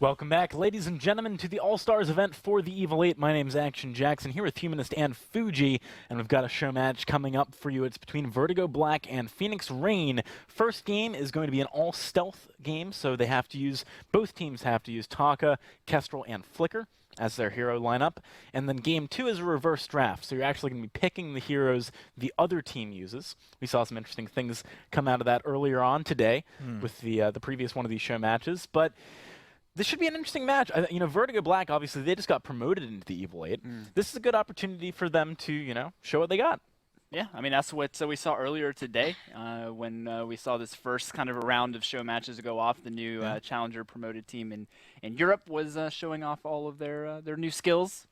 Welcome back, ladies and gentlemen, to the All-Stars event for the Evil 8. My name's Action Jackson, here with Humanist and Fuji, and we've got a show match coming up for you. It's between Vertigo Black and Phoenix Rain. First game is going to be an all-stealth game, so both teams have to use Taka, Kestrel, and Flicker as their hero lineup. And then game 2 is a reverse draft, so you're actually going to be picking the heroes the other team uses. We saw some interesting things come out of that earlier on today with the previous one of these show matches, but this should be an interesting match. Vertigo Black, obviously, they just got promoted into the Evil 8. This is a good opportunity for them to, show what they got. Yeah, I mean, that's what we saw earlier today when we saw this first kind of a round of show matches go off. The new Challenger promoted team in Europe was showing off all of their new skills.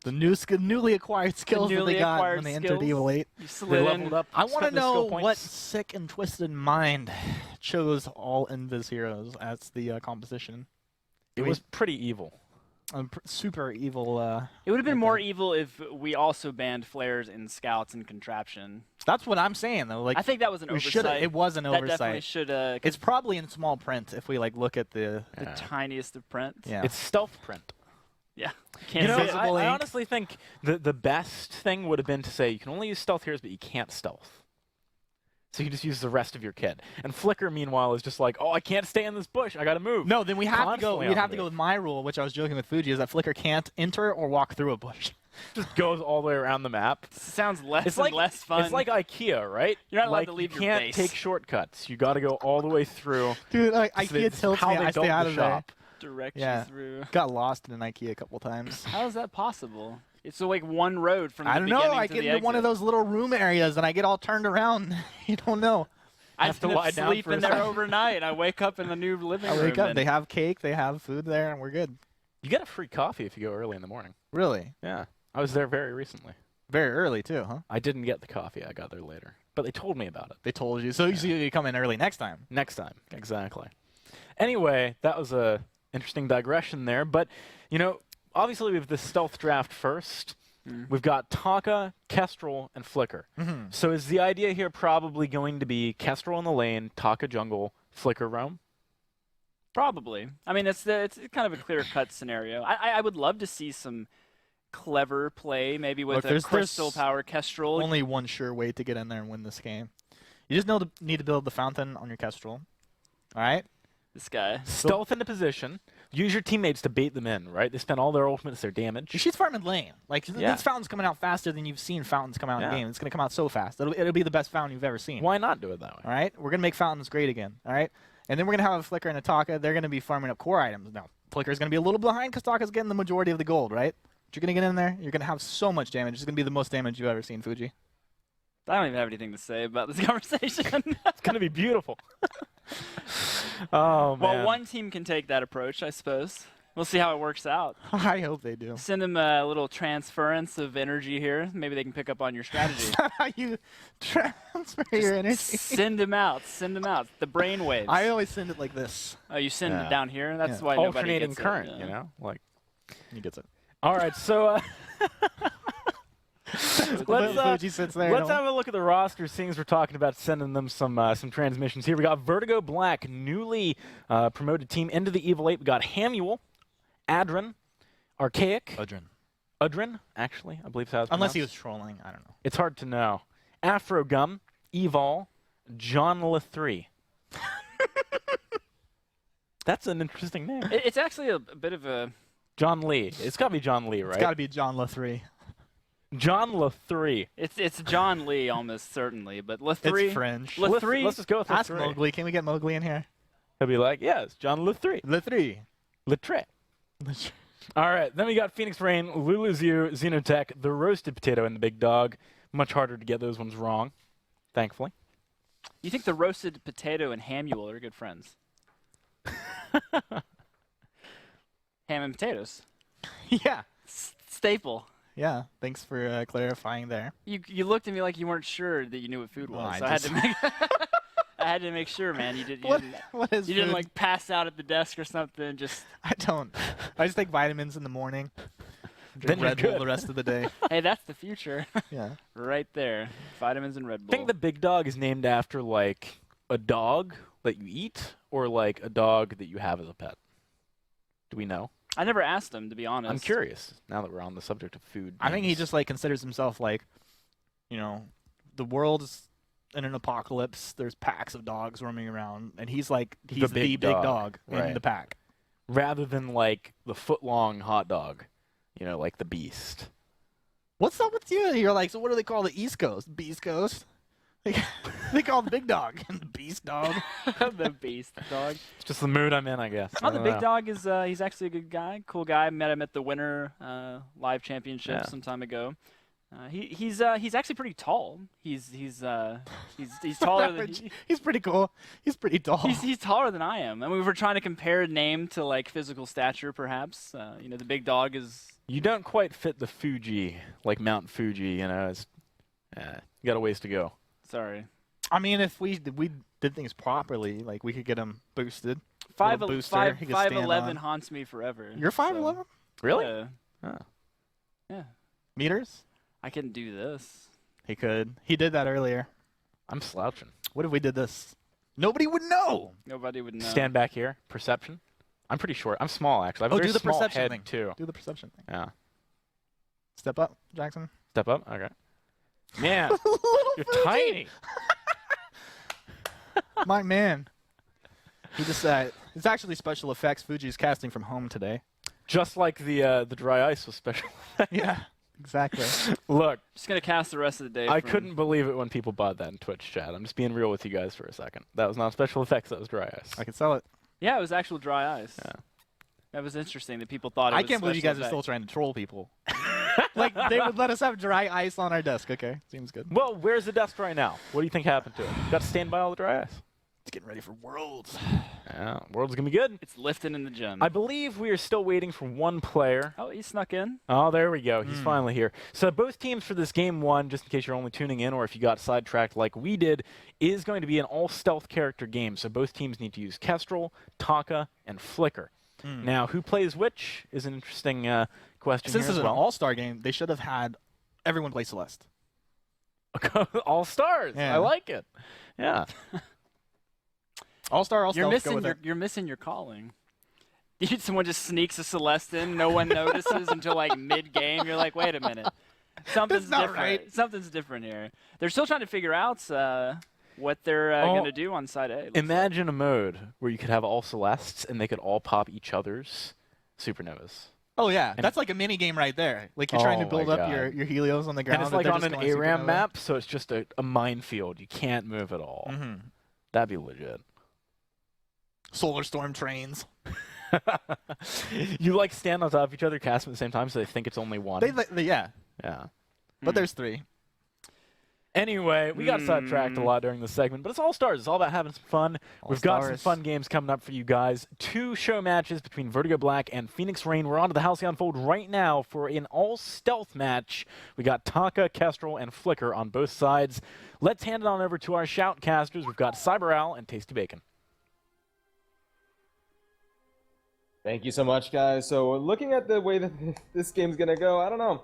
The newly acquired skills that they got when they entered Evil 8. They leveled up. I want to know what sick and twisted mind chose all Invis heroes as the composition. It was pretty evil. Super evil. It would have been more evil if we also banned flares in Scouts and Contraption. That's what I'm saying, though. Like, I think that was an oversight. It was an oversight. That definitely should. It's probably in small print if we look at the tiniest of print. Yeah. It's stealth print. Yeah. I honestly think the best thing would have been to say you can only use stealth heroes, but you can't stealth. So you just use the rest of your kit. And Flicker, meanwhile, is just like, oh, I can't stay in this bush. I got to move. No, then we have to go. We'd have to go with my rule, which I was joking with Fuji, is that Flicker can't enter or walk through a bush. Just goes all the way around the map. Sounds less fun. It's like IKEA, right? You're not allowed to leave your base. You can't take shortcuts. You got to go all the way through. Dude, IKEA tilts me. I stay out of there. Direct you through. Got lost in an IKEA a couple times. How is that possible? It's like one road from the beginning to the exit. I get into one of those little room areas and I get all turned around. You don't know. I have to lie down sleep in there overnight. I wake up in the new living room. I wake up. They have cake. They have food there, and we're good. You get a free coffee if you go early in the morning. Really? Yeah. I was there very recently. Very early, too, huh? I didn't get the coffee. I got there later. But they told me about it. They told you. So you come in early next time. Next time. Exactly. Anyway, that was a interesting digression there. But, obviously we have the stealth draft first. We've got Taka, Kestrel, and Flicker. So is the idea here probably going to be Kestrel in the lane, Taka jungle, Flicker roam? Probably. I mean, it's kind of a clear-cut snenario. I would love to see some clever play, maybe with a crystal power Kestrel. Only one sure way to get in there and win this game. You just need to build the fountain on your Kestrel. All right? This guy. Stealth into position. Use your teammates to bait them in, right? They spend all their ultimates, their damage. She's farming lane. This fountain's coming out faster than you've seen fountains come out in the game. It's going to come out so fast. It'll be the best fountain you've ever seen. Why not do it that way? All right? We're going to make fountains great again. All right? And then we're going to have a Flicker and a Taka. They're going to be farming up core items. Now, Flicker's going to be a little behind because Taka's getting the majority of the gold, right? But you're going to get in there. You're going to have so much damage. It's going to be the most damage you've ever seen, Fuji. I don't even have anything to say about this conversation. It's going to be beautiful. Oh, man. Well, one team can take that approach, I suppose. We'll see how it works out. I hope they do. Send them a little transference of energy here. Maybe they can pick up on your strategy. That's not how you transfer your energy. Send them out. Send them out. The brain waves. I always send it like this. Oh, you send it down here? That's why nobody gets it. Alternating current, He gets it. All right, so let's have a look at the roster, seeing as we're talking about sending them some transmissions here. We got Vertigo Black, newly promoted team into the Evil 8. We got Hamuel, Adrin, Archaic. Udrin, actually, I believe that's unless he was trolling. I don't know. It's hard to know. Afro Gum, Evol, John Le3. That's an interesting name. It's actually a bit of a... John Lee. It's got to be John Lee, right? It's got to be John Le3. John Le3. It's John Lee almost certainly, but Le3. It's French. Le3. Let's just go with Le3. Ask Mowgli. Can we get Mowgli in here? He'll be like, yeah, it's John Le3. Le3. Le3. All right, then we got Phoenix Rain, Lulu Xenotech, the Roasted Potato, and the Big Dog. Much harder to get those ones wrong, thankfully. You think the Roasted Potato and Hamuel are good friends? Ham and potatoes. Yeah. Staple. Yeah, thanks for clarifying there. You looked at me like you weren't sure that you knew what food was. So I had to make sure, man. You didn't like pass out at the desk or something. I don't. I just take vitamins in the morning. Drink Red Bull the rest of the day. Hey, that's the future. Yeah. Right there. Vitamins and Red Bull. I think the Big Dog is named after like a dog that you eat or like a dog that you have as a pet. Do we know? I never asked him, to be honest. I'm curious, now that we're on the subject of food. I think he games. just like considers himself like, you know, the world's in an apocalypse. There's packs of dogs roaming around, and he's like he's the big dog right. in the pack. Rather than like the foot-long hot dog, like the Beast. What's up with you? You're like, so what do they call the East Coast? Beast Coast? They call the big dog the Beast Dog. The Beast Dog. It's just the mood I'm in, I guess. Oh, the big dog is he's actually a good guy, cool guy. Met him at the Winter Live Championship some time ago. He's actually pretty tall. He's taller than He's pretty cool. He's pretty tall. he's taller than I am. And we were trying to compare name to like physical stature, perhaps. The big dog is. You don't quite fit the Fuji, like Mount Fuji. It's you got a ways to go. Sorry. I mean, if we did things properly, like we could get him boosted. 5'11" haunts me forever. You're 5'11"? So. Really? Yeah. Oh. Yeah. Meters? I can do this. He could. He did that earlier. I'm slouching. What if we did this? Nobody would know. Nobody would know. Stand back here. Perception. I'm pretty short. I'm small, actually. I have a Oh, very do the small perception head, thing. too. Do the perception thing. Yeah. Step up, Jackson. Step up? Okay. Man, you're tiny. My man. He just it's actually special effects. Fuji's casting from home today. Just like the dry ice was special. Yeah, exactly. Look, Just gonna cast the rest of the day. I from- couldn't believe it when people bought that in Twitch chat. I'm just being real with you guys for a second. That was not special effects. That was dry ice. I could sell it. Yeah, it was actual dry ice. Yeah. That was interesting that people thought it I was can't believe you special guys are effects. still trying to troll people. Like, they would let us have dry ice on our desk. Okay, seems good. Well, where's the desk right now? What do you think happened to it? Got to stand by all the dry ice. It's getting ready for Worlds. Yeah, world's gonna be good. It's lifting in the gym. I believe we are still waiting for one player. Oh, he snuck in. Oh, there we go. He's finally here. So both teams for this game one, just in case you're only tuning in or if you got sidetracked like we did, is going to be an all-stealth character game. So both teams need to use Kestrel, Taka, and Flicker. Now, who plays which is an interesting question Since here this is as an well. all-star game, they should have had everyone play Celeste. All-stars. Yeah. I like it. Yeah. All-star, You're all-stealth, go missing with your it. you're missing your calling. Someone just sneaks a Celeste in, no one notices until like mid-game. You're like, wait a minute, something's not different. right. Something's different here. They're still trying to figure out what they're going to do on side A. it looks Imagine a mode where you could have all Celestes and they could all pop each other's supernovas. Oh, yeah. That's like a mini game right there. Like, you're trying to Oh build my up God. your Helios on the ground. And it's but like they're on just an going ARAM supernova. map, so it's just a minefield. You can't move at all. That'd be legit. Solar Storm trains. You like stand on top of each other, cast them at the same time, so they think it's only one. Yeah. Yeah. But there's three. Anyway, we got sidetracked a lot during this segment, but it's all stars. It's all about having some fun. We've got some All-Stars. fun games coming up for you guys. 2 show matches between Vertigo Black and Phoenix Rain. We're on to the Halcyon Fold right now for an all-stealth match. We got Taka, Kestrel, and Flicker on both sides. Let's hand it on over to our shoutcasters. We've got Cyber Owl and Tasty Bacon. Thank you so much, guys. So looking at the way that this game's going to go, I don't know.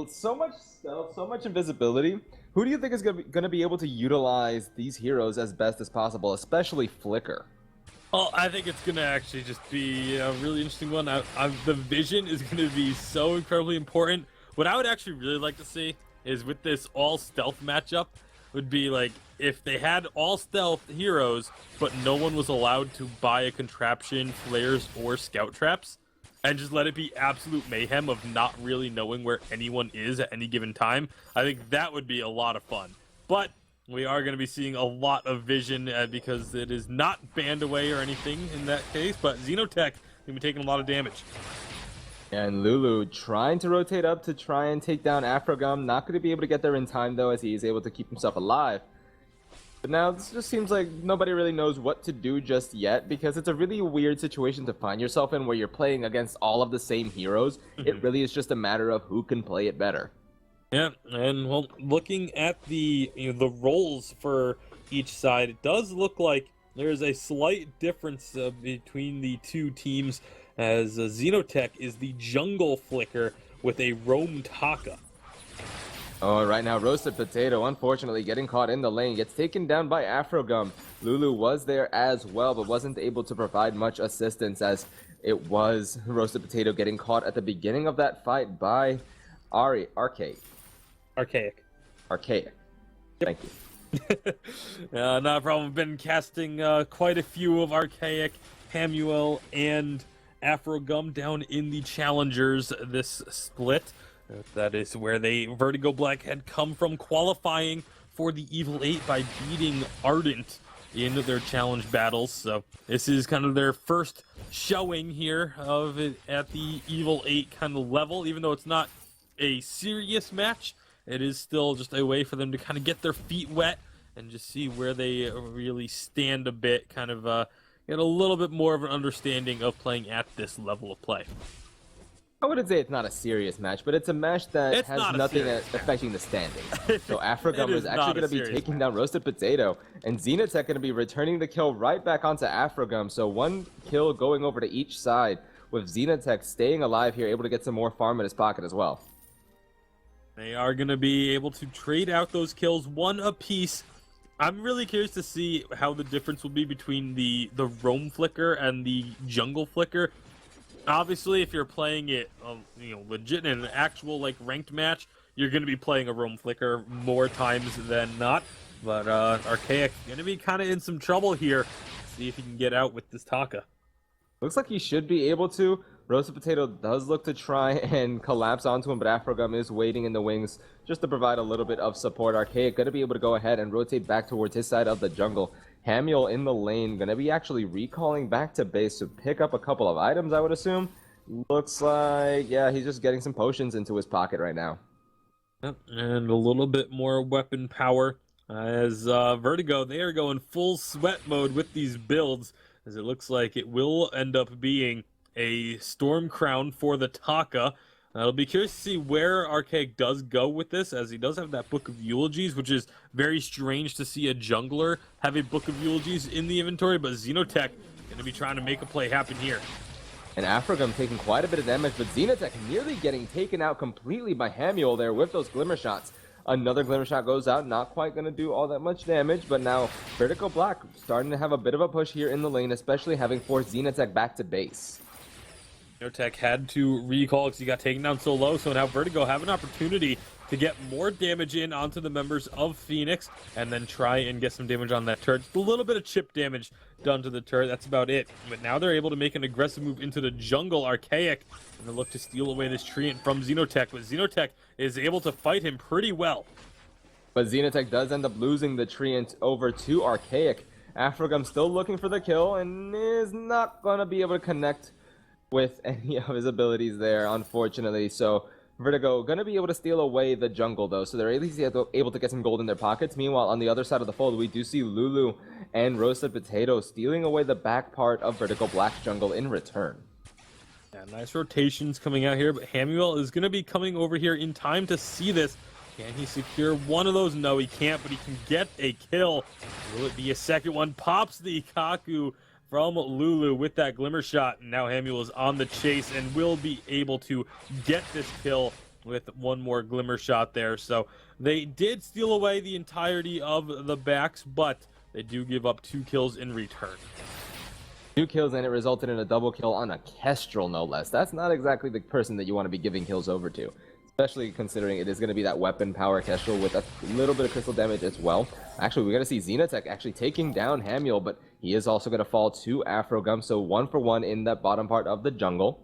So much stealth, so much invisibility. Who do you think is going to be able to utilize these heroes as best as possible, especially Flicker? Well, I think it's going to actually just be a really interesting one. The vision is going to be so incredibly important. What I would actually really like to see is with this all-stealth matchup would be like if they had all-stealth heroes, but no one was allowed to buy a contraption, flares, or scout traps, and just let it be absolute mayhem of not really knowing where anyone is at any given time. I think that would be a lot of fun. But we are going to be seeing a lot of vision because it is not banned away or anything in that case, but Xenotech going to be taking a lot of damage. And Lulu trying to rotate up to try and take down Afrogum. Not going to be able to get there in time, though, as he is able to keep himself alive. But now this just seems like nobody really knows what to do just yet, because it's a really weird situation to find yourself in where you're playing against all of the same heroes. It really is just a matter of who can play it better. Yeah, and well, looking at the the roles for each side, it does look like there's a slight difference between the two teams, as Xenotech is the jungle Flicker with a roam Taka. Oh, right now, Roasted Potato, unfortunately, getting caught in the lane, gets taken down by Afrogum. Lulu was there as well, but wasn't able to provide much assistance as It was Roasted Potato getting caught at the beginning of that fight by Archaic. Archaic. Thank you. Not a problem. I've been casting quite a few of Archaic, Hamuel, and Afro Gum down in the challengers this split. That is where Vertigo Black had come from, qualifying for the Evil 8 by beating Ardent in their challenge battles. So this is kind of their first showing here of it at the Evil 8 kind of level. Even though it's not a serious match, it is still just a way for them to kind of get their feet wet and just see where they really stand a bit, kind of get a little bit more of an understanding of playing at this level of play. I wouldn't say it's not a serious match, but it's a match that It's has not a nothing serious affecting the standing. So Afrogum It is is actually not a going to be serious taking down Roasted Potato, and Xenotech going to be returning the kill right back onto Afrogum. So one kill going over to each side, with Xenotech staying alive here, able to get some more farm in his pocket as well. They are going to be able to trade out those kills one apiece. I'm really curious to see how the difference will be between the roam flicker and the jungle flicker. Obviously, if you're playing it, legit in an actual ranked match, you're going to be playing a roam flicker more times than not. But Archaic going to be kind of in some trouble here. See if he can get out with this Taka. Looks like he should be able to. Roasted Potato does look to try and collapse onto him, but Afrogum is waiting in the wings just to provide a little bit of support. Archaic going to be able to go ahead and rotate back towards his side of the jungle. Hamuel in the lane going to be actually recalling back to base to pick up a couple of items, I would assume. Looks like, yeah, he's just getting some potions into his pocket right now. Yep, and a little bit more weapon power as Vertigo, they are going full sweat mode with these builds, as it looks like it will end up being a Storm Crown for the Taka. I'll be curious to see where Archaic does go with this, as he does have that Book of Eulogies, which is very strange to see a jungler have a Book of Eulogies in the inventory, but Xenotech going to be trying to make a play happen here. And Afrogum taking quite a bit of damage, but Xenotech nearly getting taken out completely by Hamuel there with those Glimmer Shots. Another Glimmer Shot goes out, not quite going to do all that much damage, but now Vertigo Black starting to have a bit of a push here in the lane, especially having forced Xenotech back to base. Xenotech had to recall because he got taken down so low, so now Vertigo have an opportunity to get more damage in onto the members of Phoenix and then try and get some damage on that turret. Just a little bit of chip damage done to the turret, that's about it. But now they're able to make an aggressive move into the jungle. Archaic, and they look to steal away this treant from Xenotech, but Xenotech is able to fight him pretty well. But Xenotech does end up losing the treant over to Archaic. Afrogum still looking for the kill and is not going to be able to connect with any of his abilities there, unfortunately. So Vertigo going to be able to steal away the jungle, though, so they're at least able to get some gold in their pockets. Meanwhile, on the other side of the fold, we do see Lulu and Roasted Potato stealing away the back part of Vertigo Black's jungle in return. Yeah, nice rotations coming out here, but Hamuel is going to be coming over here in time to see this. Can he secure one of those? No, he can't, but he can get a kill. Will it be a second one? Pops the Kaku from Lulu with that Glimmer Shot, and now Hamuel is on the chase and will be able to get this kill with one more Glimmer Shot there. So they did steal away the entirety of the backs, but they do give up 2 kills in return. 2 kills, and it resulted in a double kill on a Kestrel, no less. That's not exactly the person that you want to be giving kills over to, especially considering it is going to be that weapon power Kestrel with a little bit of crystal damage as well. Actually, we're going to see Xenotech actually taking down Hamuel, but he is also going to fall to Afrogum, so 1 for 1 in that bottom part of the jungle.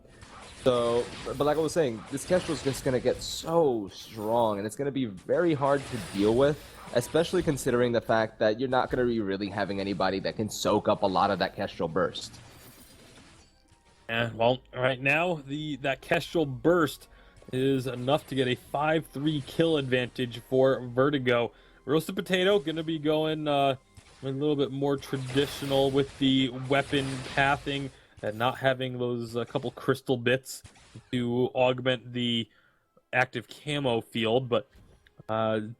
So, but like I was saying, this Kestrel is just going to get so strong, and it's going to be very hard to deal with, especially considering the fact that you're not going to be really having anybody that can soak up a lot of that Kestrel burst. And well, right now, that Kestrel burst is enough to get a 5-3 kill advantage for Vertigo. Roasted Potato going to be going a little bit more traditional with the weapon pathing and not having those couple crystal bits to augment the active camo field. But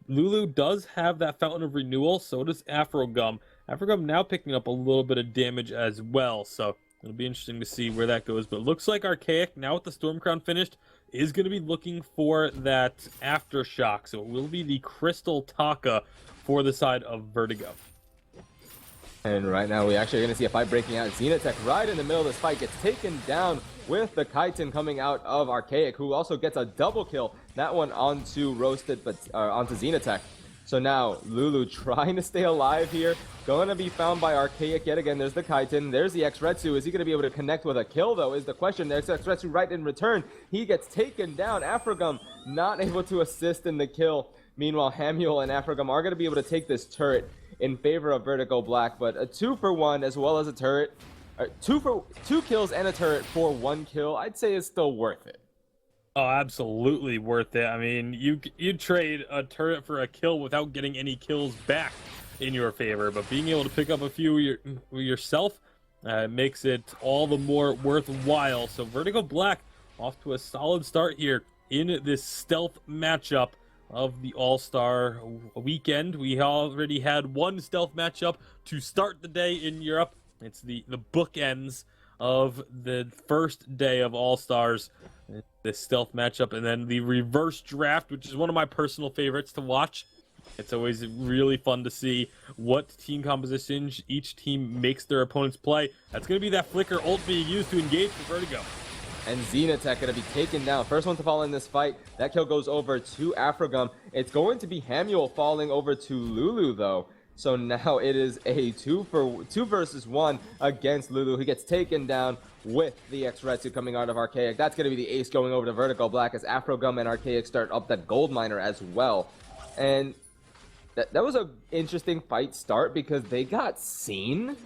Lulu does have that Fountain of Renewal, so does Afrogum. Afrogum now picking up a little bit of damage as well, so it'll be interesting to see where that goes. But it looks like Archaic, now with the Storm Crown finished, is going to be looking for that Aftershock. So it will be the Crystal Taka for the side of Vertigo. And right now we actually are going to see a fight breaking out. Xenotech right in the middle of this fight gets taken down with the chitin coming out of Archaic, who also gets a double kill. That one onto Roasted, but onto Xenotech. So now Lulu trying to stay alive here. Going to be found by Archaic yet again. There's the chitin. There's the X-Retsu. Is he going to be able to connect with a kill, though, is the question. There's X-Retsu right in return. He gets taken down. Afrogum not able to assist in the kill. Meanwhile, Hamuel and Afrogum are going to be able to take this turret in favor of Vertigo Black, but a 2-for-1 as well as a turret. Two kills and a turret for 1 kill, I'd say is still worth it. Oh, absolutely worth it. I mean, you trade a turret for a kill without getting any kills back in your favor, but being able to pick up a few yourself makes it all the more worthwhile. So Vertigo Black off to a solid start here in this stealth matchup of the All-Star weekend. We already had one stealth matchup to start the day in Europe. It's the bookends of the first day of All-Stars, this stealth matchup, and then the reverse draft, which is one of my personal favorites to watch. It's always really fun to see what team compositions each team makes their opponents play. That's going to be that Flicker ult being used to engage for Vertigo. And Xenotech going to be taken down. First one to fall in this fight. That kill goes over to Afrogum. It's going to be Hamuel falling over to Lulu, though. So now it is a 2 versus 1 against Lulu. He gets taken down with the X-Retsu coming out of Archaic. That's going to be the ace going over to Vertigo Black as Afrogum and Archaic start up that gold miner as well. And that was an interesting fight start because they got seen,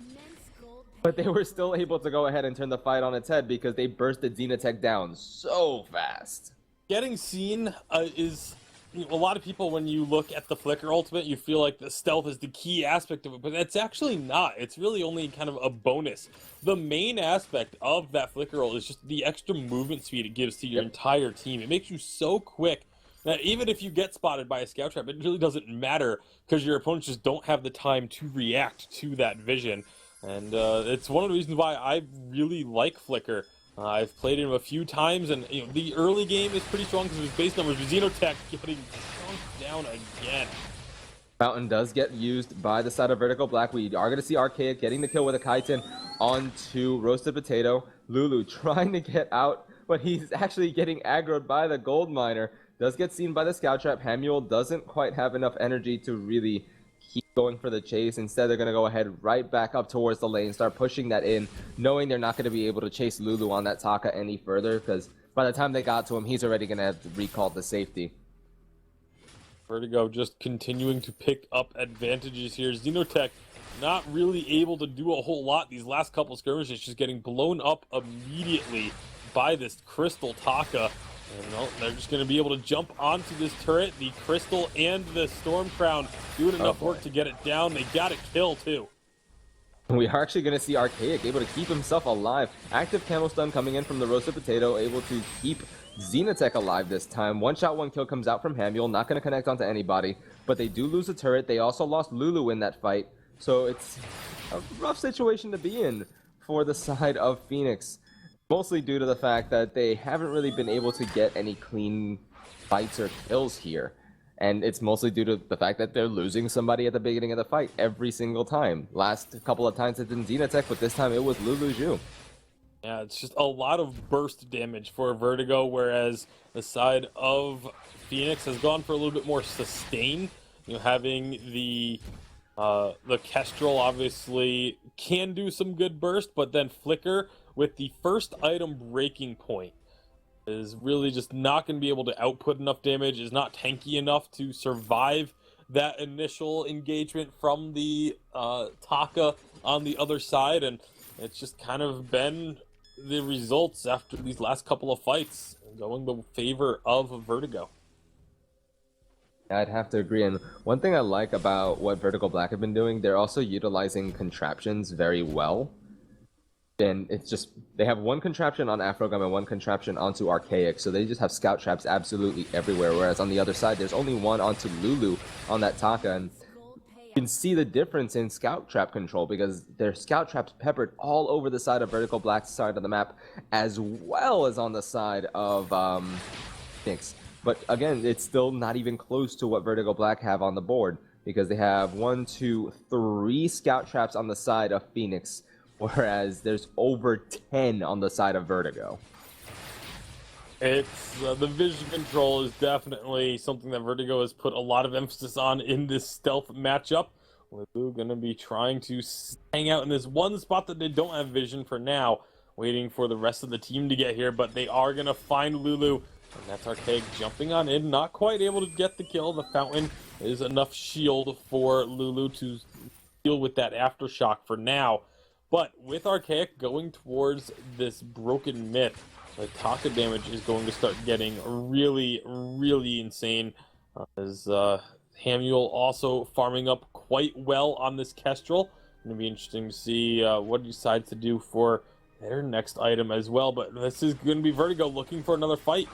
but they were still able to go ahead and turn the fight on its head because they bursted Xenotech down so fast. Getting seen is... A lot of people, when you look at the Flicker Ultimate, you feel like the stealth is the key aspect of it, but it's actually not. It's really only kind of a bonus. The main aspect of that Flicker Ult is just the extra movement speed it gives to your entire team. It makes you so quick that even if you get spotted by a scout trap, it really doesn't matter because your opponents just don't have the time to react to that vision. And it's one of the reasons why I really like Flicker. I've played him a few times, and the early game is pretty strong because of his base numbers. But Xenotech getting chunked down again. Fountain does get used by the side of Vertigo Black. We are going to see Archaic getting the kill with a chitin onto Roasted Potato. Lulu trying to get out, but he's actually getting aggroed by the gold miner. Does get seen by the scout trap. Hamuel doesn't quite have enough energy to really keep going for the chase. Instead, they're going to go ahead right back up towards the lane, start pushing that in, knowing they're not going to be able to chase Lulu on that Taka any further, because by the time they got to him, he's already going to have to recall the safety. Vertigo just continuing to pick up advantages here. Xenotech not really able to do a whole lot these last couple skirmishes, just getting blown up immediately by this Crystal Taka. And they're just going to be able to jump onto this turret. The Crystal and the Storm Crown doing enough work to get it down. They got it killed, too. We are actually going to see Archaic able to keep himself alive. Active Camel Stun coming in from the Roasted Potato, able to keep Xenotech alive this time. One shot, one kill comes out from Hamuel. Not going to connect onto anybody, but they do lose a turret. They also lost Lulu in that fight. So it's a rough situation to be in for the side of Phoenix. Mostly due to the fact that they haven't really been able to get any clean fights or kills here. And it's mostly due to the fact that they're losing somebody at the beginning of the fight every single time. Last couple of times it's been Xenotech, but this time it was Lulu Zhu. Yeah, it's just a lot of burst damage for Vertigo, whereas the side of Phoenix has gone for a little bit more sustain. Having the Kestrel obviously can do some good burst, but then Flicker with the first item breaking point is really just not going to be able to output enough damage, is not tanky enough to survive that initial engagement from the Taka on the other side, and it's just kind of been the results after these last couple of fights going the favor of Vertigo. I'd have to agree, and one thing I like about what Vertigo Black have been doing, they're also utilizing contraptions very well. And it's just, they have one contraption on Afrogum and one contraption onto Archaic, so they just have scout traps absolutely everywhere, whereas on the other side, there's only one onto Lulu on that Taka, and you can see the difference in scout trap control, because there's scout traps peppered all over the side of Vertigo Black's side of the map, as well as on the side of Phoenix. But again, it's still not even close to what Vertigo Black have on the board. because they have 1, 2, 3 scout traps on the side of Phoenix, whereas there's over 10 on the side of Vertigo. It's the vision control is definitely something that Vertigo has put a lot of emphasis on in this stealth matchup. Lulu gonna be trying to hang out in this one spot that they don't have vision for now, waiting for the rest of the team to get here, but they are gonna find Lulu, and that's Archaic jumping on in, not quite able to get the kill. The fountain is enough shield for Lulu to deal with that aftershock for now, but with Archaic going towards this broken myth, the Taka damage is going to start getting really, really insane, as Hamuel also farming up quite well on this Kestrel. Going to be interesting to see what he decides to do for their next item as well, but this is going to be Vertigo looking for another fight.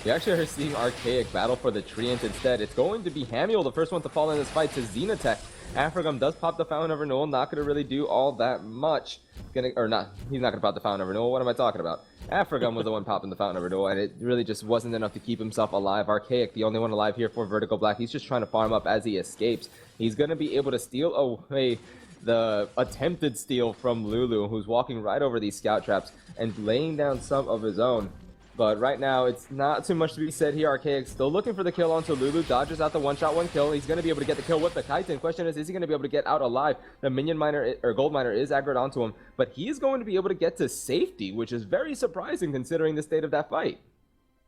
We actually are seeing Archaic battle for the Treant instead. It's going to be Hamuel, the first one to fall in this fight, to Xenotech. Afrogum does pop the Fountain of Renewal, not going to really do all that much. He's not going to pop the Fountain of Renewal. What am I talking about? Afrogum was the one popping the Fountain of Renewal, and it really just wasn't enough to keep himself alive. Archaic, the only one alive here for Vertigo Black. He's just trying to farm up as he escapes. He's going to be able to steal away the attempted steal from Lulu, who's walking right over these scout traps and laying down some of his own. But right now, it's not too much to be said here. Archaic still looking for the kill onto Lulu. Dodges out the one-shot, one kill. He's going to be able to get the kill with the Chitin. Question is he going to be able to get out alive? The minion miner, or gold miner, is aggroed onto him. But he is going to be able to get to safety, which is very surprising considering the state of that fight.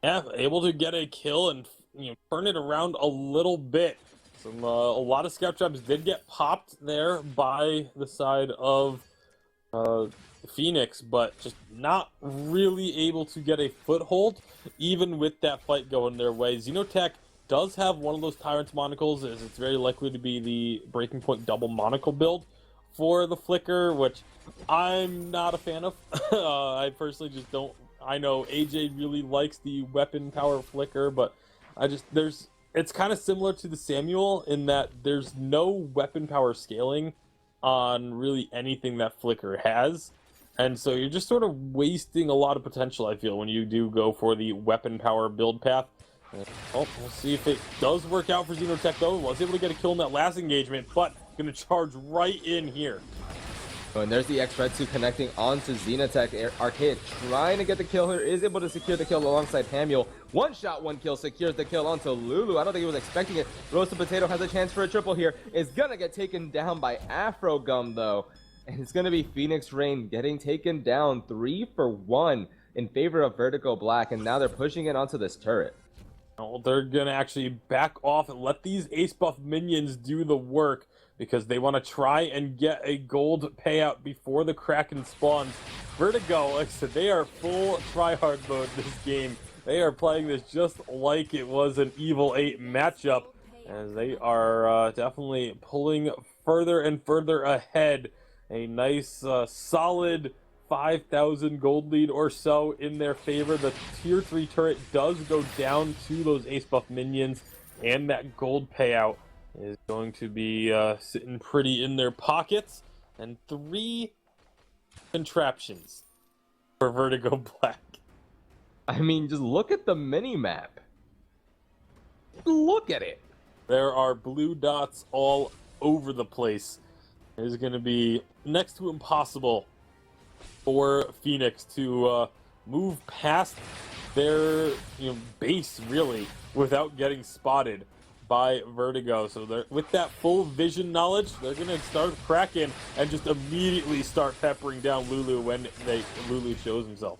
Yeah, able to get a kill and turn it around a little bit. A lot of scout traps did get popped there by the side of Phoenix, but just not really able to get a foothold, even with that fight going their way. Xenotech does have one of those Tyrant's monocles, as it's very likely to be the Breaking Point double monocle build for the Flicker, which I'm not a fan of. I personally just don't. I know AJ really likes the weapon power Flicker, but it's kind of similar to the Samuel in that there's no weapon power scaling on really anything that Flicker has. And so you're just sort of wasting a lot of potential, I feel, when you do go for the weapon power build path. We'll see if it does work out for Xenotech, though. Was able to get a kill in that last engagement, but going to charge right in here. And there's the X-Retsu connecting onto Xenotech. Archaic trying to get the kill here, is able to secure the kill alongside Hamuel. One shot, one kill, secures the kill onto Lulu. I don't think he was expecting it. Roasted Potato has a chance for a triple here. Is gonna get taken down by Afrogum, though. And it's gonna be Phoenix Rain getting taken down 3 for 1 in favor of Vertigo Black, and now they're pushing it onto this turret. Well, they're gonna actually back off and let these ace buff minions do the work, because they want to try and get a gold payout before the Kraken spawns. Vertigo, like I said, they are full tryhard mode this game. They are playing this just like it was an Evil 8 matchup, as they are definitely pulling further and further ahead. A nice, solid 5,000 gold lead or so in their favor. The tier 3 turret does go down to those ace buff minions, and that gold payout is going to be sitting pretty in their pockets. And 3 contraptions for Vertigo Black. I mean, just look at the mini-map. Look at it. There are blue dots all over the place. It is going to be next to impossible for Phoenix to move past their base, really, without getting spotted by Vertigo. So they're, with that full vision knowledge, they're going to start Kraken and just immediately start peppering down Lulu when Lulu shows himself.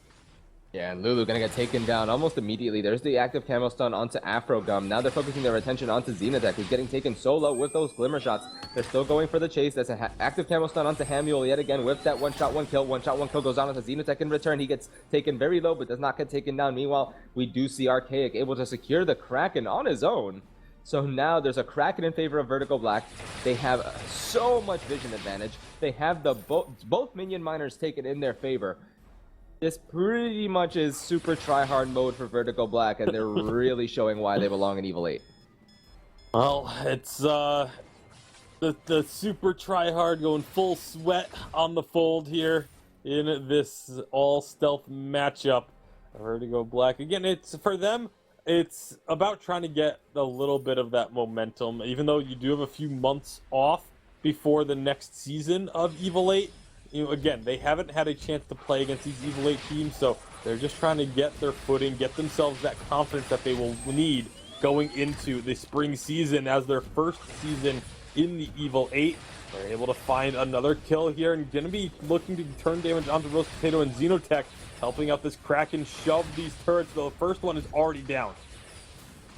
Yeah, and Lulu gonna get taken down almost immediately. There's the active camo stun onto Afrogum. Now they're focusing their attention onto Xenotech, who's getting taken solo with those glimmer shots. They're still going for the chase. That's an active camo stun onto Hamuel yet again with that one shot, one kill. One shot, one kill goes on onto Xenotech in return. He gets taken very low, but does not get taken down. Meanwhile, we do see Archaic able to secure the Kraken on his own. So now there's a Kraken in favor of Vertigo Black. They have so much vision advantage. They have the both minion miners taken in their favor. This pretty much is super try-hard mode for Vertigo Black, and they're really showing why they belong in Evil 8. Well, it's the super try-hard going full sweat on the fold here in this all-stealth matchup. Vertigo Black, again, it's for them, it's about trying to get a little bit of that momentum, even though you do have a few months off before the next season of Evil 8. Again, they haven't had a chance to play against these Evil 8 teams, so they're just trying to get their footing, get themselves that confidence that they will need going into the spring season as their first season in the Evil 8. They're able to find another kill here and going to be looking to turn damage onto Roast Potato and Xenotech, helping out this Kraken shove these turrets, though the first one is already down.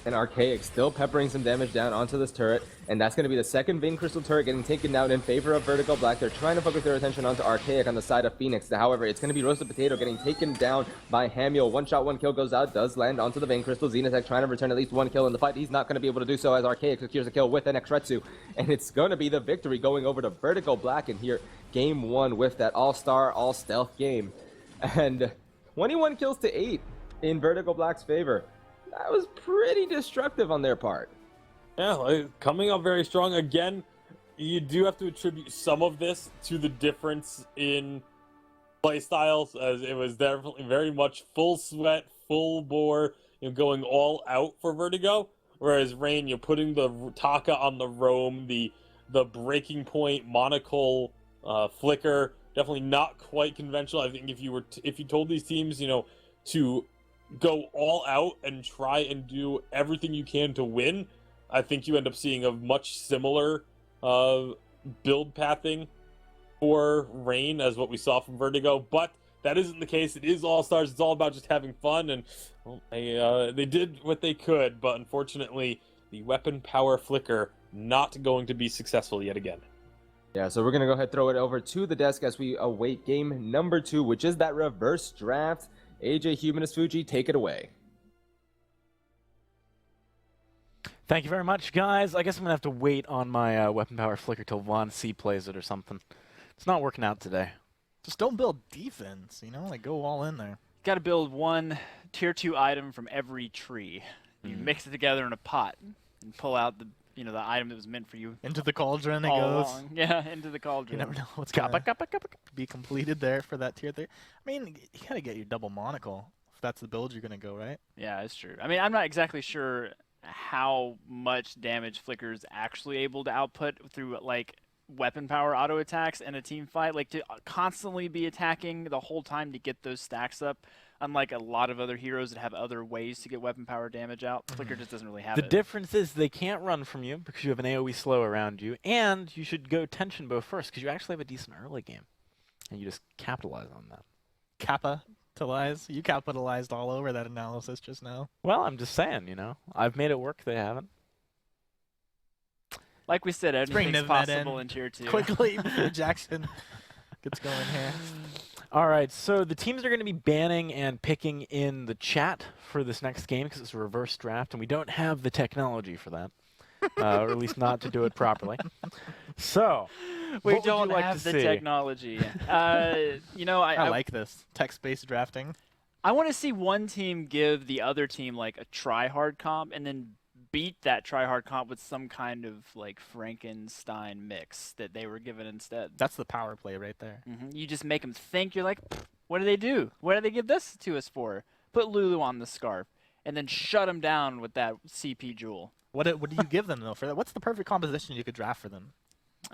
And Archaic still peppering some damage down onto this turret, and that's going to be the second Vein Crystal turret getting taken down in favor of Vertigo Black. They're trying to focus their attention onto Archaic on the side of Phoenix. However, it's going to be Roasted Potato getting taken down by Hamiel. One shot, one kill goes out, does land onto the Vein Crystal. Xenotech trying to return at least one kill in the fight. He's not going to be able to do so as Archaic secures a kill with an Exretsu, and it's going to be the victory going over to Vertigo Black in here. Game 1 with that all-star, all-stealth game. And 21 kills to 8 in Vertigo Black's favor. That was pretty destructive on their part. Yeah, coming up very strong. Again, you do have to attribute some of this to the difference in playstyles, as it was definitely very much full sweat, full bore, going all out for Vertigo. Whereas Rain, you're putting the Taka on the roam, the breaking point, monocle, flicker, definitely not quite conventional. I think if you told these teams, to go all out and try and do everything you can to win, I think you end up seeing a much similar build pathing for Rain as what we saw from Vertigo, but that isn't the case. It is All-Stars. It's all about just having fun, and they did what they could, but unfortunately, the weapon power flicker not going to be successful yet again. Yeah, so we're going to go ahead and throw it over to the desk as we await game number 2, which is that reverse draft. AJ, Humanist, Fuji, take it away. Thank you very much, guys. I guess I'm going to have to wait on my weapon power flicker till Von C plays it or something. It's not working out today. Just don't build defense, like go all in there. Got to build one tier 2 item from every tree. You mix it together in a pot and pull out the item that was meant for you. Into the cauldron it all goes. along. Yeah, into the cauldron. You never know what's going to be completed there for that tier 3. I mean, you got to get your double monocle if that's the build you're going to go, right? Yeah, it's true. I mean, I'm not exactly sure how much damage Flicker's actually able to output through, weapon power auto attacks in a team fight. To constantly be attacking the whole time to get those stacks up, unlike a lot of other heroes that have other ways to get weapon power damage out. Flicker just doesn't really have it. The difference is they can't run from you because you have an AoE slow around you, and you should go tension bow first because you actually have a decent early game, and you just capitalize on that. Capitalize? You capitalized all over that analysis just now. Well, I'm just saying, I've made it work. They haven't. Like we said, anything's possible in tier 2. Quickly before Jackson gets going here. All right, so the teams are going to be banning and picking in the chat for this next game because it's a reverse draft, and we don't have the technology for that, or at least not to do it properly. So, we what would you don't like have to the see? technology. I like this text-based drafting. I want to see one team give the other team a try-hard comp, and then beat that try-hard comp with some kind of Frankenstein mix that they were given instead. That's the power play right there. You just make them think. You're like, what do they do? What do they give this to us for? Put Lulu on the scarf, and then shut them down with that CP jewel. What do you give them though for that? What's the perfect composition you could draft for them?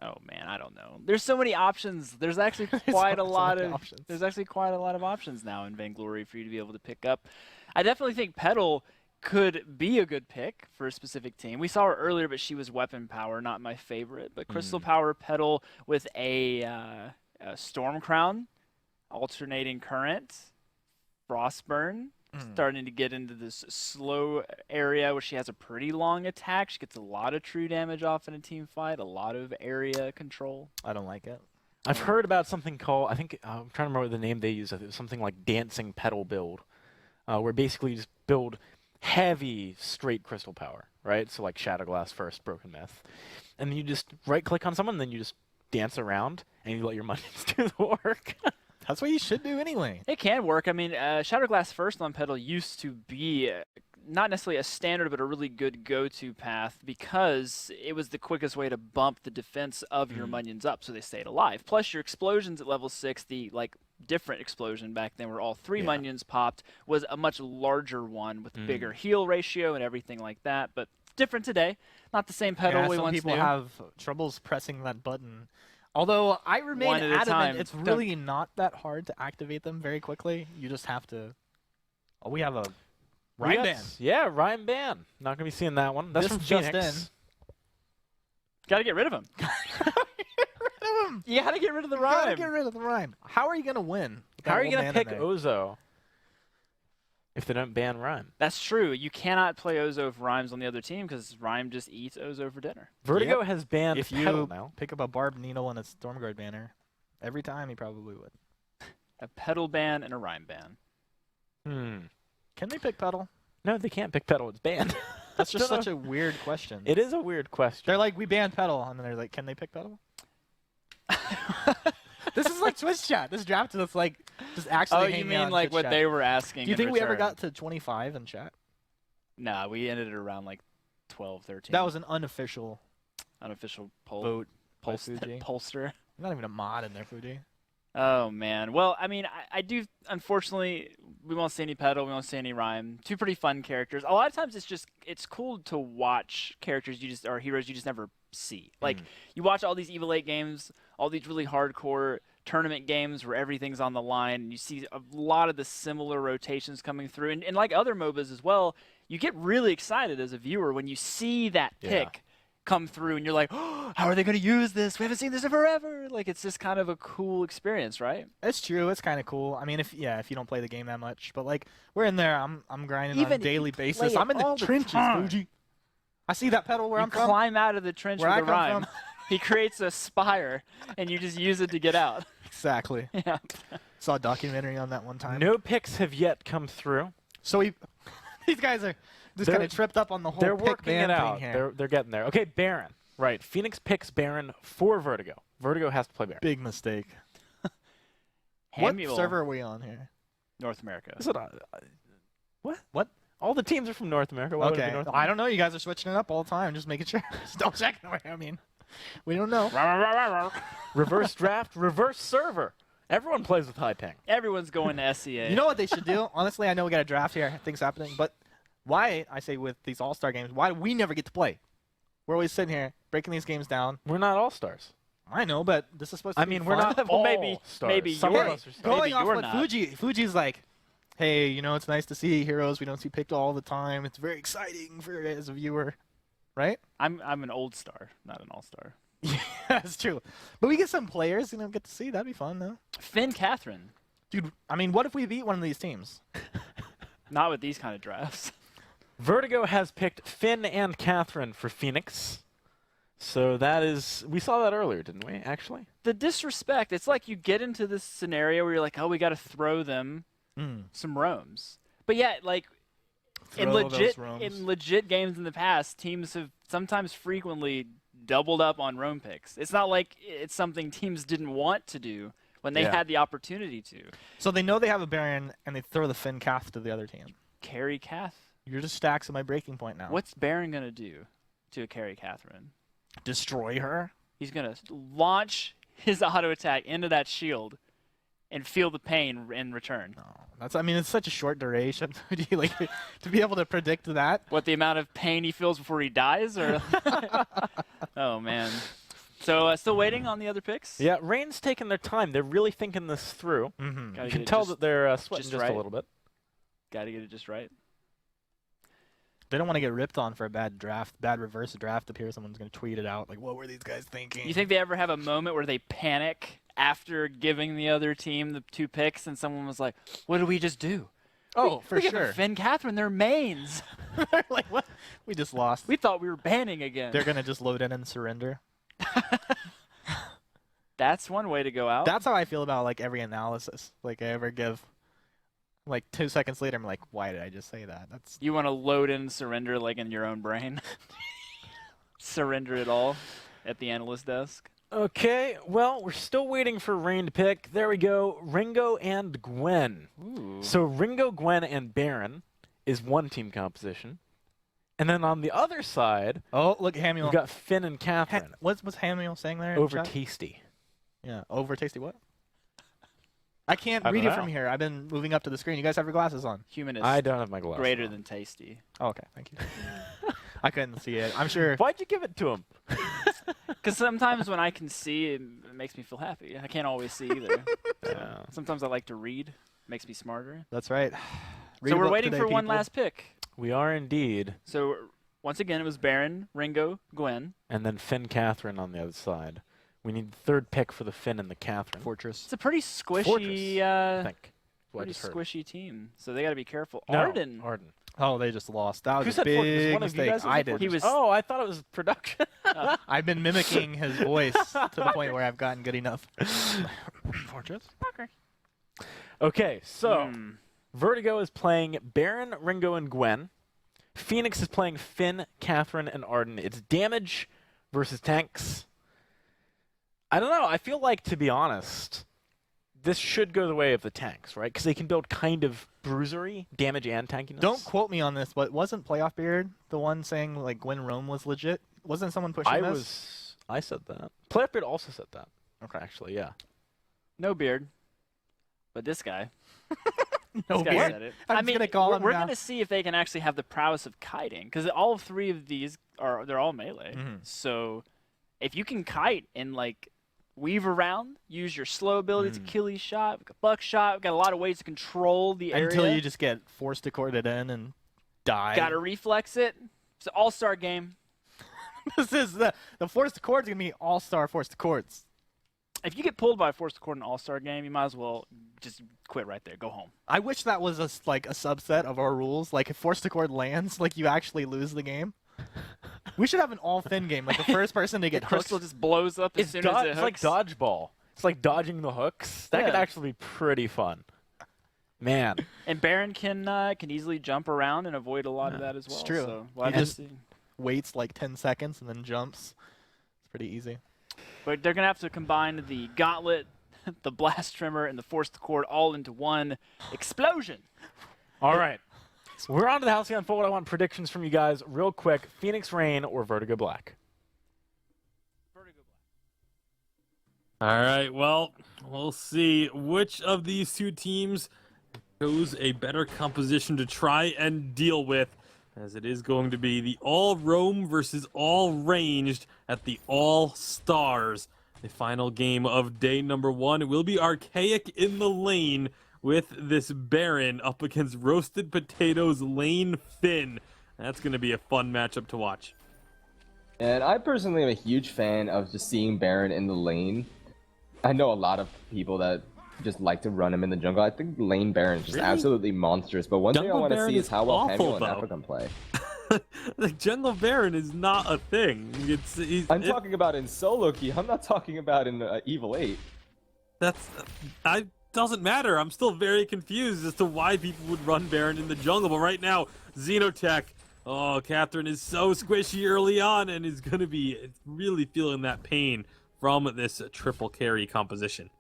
Oh man, I don't know. There's so many options. There's actually quite a lot of options. There's actually quite a lot of options now in Vainglory for you to be able to pick up. I definitely think Petal could be a good pick for a specific team. We saw her earlier, but she was weapon power, not my favorite. But Crystal Power Petal with a Storm Crown, Alternating Current, Frostburn, starting to get into this slow area where she has a pretty long attack. She gets a lot of true damage off in a team fight, a lot of area control. I don't like it. I've heard about something called, I think, I'm trying to remember the name they use. It was something like Dancing Petal build, where basically you just build heavy straight crystal power, right? So like Shadowglass first, Broken Myth. And then you just right-click on someone, and then you just dance around, and you let your minions do the work. That's what you should do anyway. It can work. I mean, Shadowglass first on Petal used to be not necessarily a standard, but a really good go-to path because it was the quickest way to bump the defense of your minions up so they stayed alive. Plus, your explosions at level 6, the different explosion back then where all 3 Yeah. minions popped was a much larger one with bigger heal ratio and everything like that. But different today. Not the same pedal Yeah, we some once people knew. have troubles pressing that button. Although I remain One at a adamant, time. it's really not that hard to activate them very quickly. You just have to. Oh, we have a We Rhyme got Band. Yeah, Rhyme Band. Not gonna be seeing that one. That's This from just Phoenix. Got to get rid of him. You got to get rid of the You gotta rhyme. get rid of the rhyme. How are you gonna win? with How that are you old gonna man in pick there? Ozo if they don't ban Rhyme? That's true. You cannot play Ozo if Rhyme's on the other team because Rhyme just eats Ozo for dinner. Vertigo has banned If Petal you now. pick up a Barb Needle and a Stormguard banner, every time he probably would. A pedal ban and a rhyme ban. Can they pick Petal? No, they can't pick Petal. It's banned. That's just such a weird question. It is a weird question. They're like, we banned Petal, and then they're like, can they pick Petal? This is like Twitch chat. This draft is like just actually. Oh, hanging you out mean in like Twitch what chat. they were asking? Do you in think we ever return? got to 25 in chat? Nah, we ended it around like 12, 13. That was an unofficial unofficial poll. vote by Pollster. Fuji. Pollster. Not even a mod in there, Fuji. Oh man. Well, I mean, I do. Unfortunately, we won't see any pedal. We won't see any rhyme. Two pretty fun characters. A lot of times, it's cool to watch characters or heroes you just never see. Like you watch all these Evil 8 games, all these really hardcore tournament games where everything's on the line, and you see a lot of the similar rotations coming through. And like other MOBAs as well, you get really excited as a viewer when you see that pick come through, and you're like, oh, how are they going to use this? We haven't seen this in forever. Like, it's just kind of a cool experience, right? It's true. It's kind of cool. I mean, if you don't play the game that much, but like we're in there, I'm grinding on Even a if you daily play basis. it I'm in the all the trenches, time. Fuji. I see that pedal where You I'm from. climb out of the trench Where with I a come rhyme. from. He creates a spire, and you just use it to get out. Exactly. Yeah. Saw a documentary on that one time. No picks have yet come through. So these guys are just They're- kind of tripped up on the whole They're pick working ban it thing out. here. They're getting there. Okay, Baron. Right. Phoenix picks Baron for Vertigo. Vertigo has to play Baron. Big mistake. What Hamuel, server are we on here? North America. Is it, what? What? All the teams are from North America. Why would it be Okay. North I don't know. You guys are switching it up all the time. Just making sure. Just don't check. I mean, we don't know. Reverse draft, reverse server. Everyone plays with high ping. Everyone's going to SCA. You know what they should do? Honestly, I know we got a draft here. Things happening. But why, I say with these all-star games, why do we never get to play? We're always sitting here breaking these games down. We're not all stars. I know, but this is supposed to I be mean, we're fun. not Well, all maybe- stars. maybe Some you're- of us are stars. Going Maybe off you're what not. Fuji's like, hey, it's nice to see heroes we don't see picked all the time. It's very exciting for as a viewer, right? I'm an old star, not an all-star. Yeah, that's true. But we get some players, get to see. That'd be fun, though. Finn Catherine. Dude, I mean, what if we beat one of these teams? Not with these kind of drafts. Vertigo has picked Finn and Catherine for Phoenix. So that is, we saw that earlier, didn't we, actually? The disrespect. It's like you get into this scenario where you're like, oh, we got to throw them some roams. But yeah, like in Throw those roams. legit games in the past, teams have sometimes frequently doubled up on roam picks. It's not like it's something teams didn't want to do when they Yeah. had the opportunity to. So they know they have a Baron, and they throw the Finn Cath to the other team. Carry Cath. You're just stacks at my breaking point now. What's Baron gonna do to carry Catherine? Destroy her? He's gonna launch his auto attack into that shield and feel the pain in return. No, it's such a short duration. Do you like to be able to predict that? What, the amount of pain he feels before he dies, or? Oh man. So still waiting on the other picks. Yeah, Rain's taking their time. They're really thinking this through. Mm-hmm. Gotta You get can it tell just- that they're sweating just just right. a little bit. Gotta get it just right. They don't want to get ripped on for a bad draft, bad reverse draft up here. Someone's going to tweet it out. Like, what were these guys thinking? You think they ever have a moment where they panic after giving the other team the two picks, and someone was like, "What did we just do?" Oh, for we gave sure. Finn Catherine their mains. Like, what? We just lost. We thought we were banning again. They're going to just load in and surrender. That's one way to go out. That's how I feel about, like, every analysis. Like, I ever give, like, 2 seconds later, I'm like, why did I just say that? That's You want to load in and surrender like in your own brain. Surrender it all at the analyst desk. Okay, well, we're still waiting for Rain to pick. There we go. Ringo and Gwen. Ooh. So Ringo, Gwen, and Baron is one team composition. And then on the other side, Oh, look, Hamuel. you've got Finn and Catherine. What's Hamuel saying there? in Over chat? tasty. Yeah, over tasty what? I can't I read don't it from know. here. I've been moving up to the screen. You guys have your glasses on. Humanist. I don't have my glasses. Greater on. than tasty. Oh, okay, thank you. I couldn't see it. I'm sure. Why'd you give it to him? Because sometimes when I can see, it makes me feel happy. I can't always see either. Yeah. Sometimes I like to read. Makes me smarter. That's right. Read So a we're book waiting today, for one people. last pick. We are indeed. So once again, it was Baron, Ringo, Gwen. And then Finn Catherine on the other side. We need the third pick for the Finn and the Catherine. Fortress. It's a pretty squishy, Fortress, I think. What I pretty just heard. squishy team. So they got to be careful. No, Arden. Arden. Oh, they just lost. That was Who a said Fortress? big One of you mistake. guys said I Fortress? did. He was- Oh, I thought it was production. I've been mimicking his voice to the point where I've gotten good enough. Fortress. Okay, so Hmm. Vertigo is playing Baron, Ringo, and Gwen. Phoenix is playing Finn, Catherine, and Arden. It's damage versus tanks. I don't know. I feel like, to be honest, this should go the way of the tanks, right? Because they can build kind of bruisery, damage and tankiness. Don't quote me on this, but wasn't Playoff Beard the one saying like Gwen Rome was legit? Wasn't someone pushing this? I said that. Playoff Beard also said that. Okay. Actually, yeah. No beard. But this guy. No This guy beard. said it. I'm I just mean, gonna call him we're now. going to see if they can actually have the prowess of kiting. Because all three of these they're all melee. Mhm. So if you can kite and like weave around, use your slow ability to Achilles shot, we've got buckshot, we've got a lot of ways to control the area. Until you just get forced to court it in and die. Gotta reflex it. It's an all-star game. This is the forced to court's gonna be all-star forced to courts. If you get pulled by a forced to court in an all-star game, you might as well just quit right there. Go home. I wish that was like a subset of our rules. Like if forced to court lands, like you actually lose the game. We should have an all Finn game. Like the first person to get The crystal hooked. just blows up as soon as it It's like hooks. dodgeball. It's like dodging the hooks. That could Yeah. actually be pretty fun. Man. And Baron can easily jump around and avoid a lot of that as well. It's true. So we'll He have to just- see. Waits like 10 seconds and then jumps. It's pretty easy. But they're going to have to combine the gauntlet, the blast trimmer, and the forced to court all into one explosion. All right. We're on to the Halcyon Unfold. I want predictions from you guys real quick. Phoenix Rain or Vertigo Black? All right, well, we'll see which of these two teams chose a better composition to try and deal with, as it is going to be the all roam versus all ranged at the All Stars. The final game of day number 1. It will be Archaic in the lane with this Baron up against Roasted Potatoes Lane Finn. That's going to be a fun matchup to watch. And I personally am a huge fan of just seeing Baron in the lane. I know a lot of people that just like to run him in the jungle. I think lane Baron is just Really? absolutely monstrous. But one thing I Jungle want to Baron see is is how well awful, Camille and though. African play. The Jungle Baron is not a thing. I'm talking about in solo queue. I'm not talking about in Evil 8. Doesn't matter. I'm still very confused as to why people would run Baron in the jungle. But right now, Xenotech. Oh, Catherine is so squishy early on and is going to be really feeling that pain from this triple carry composition.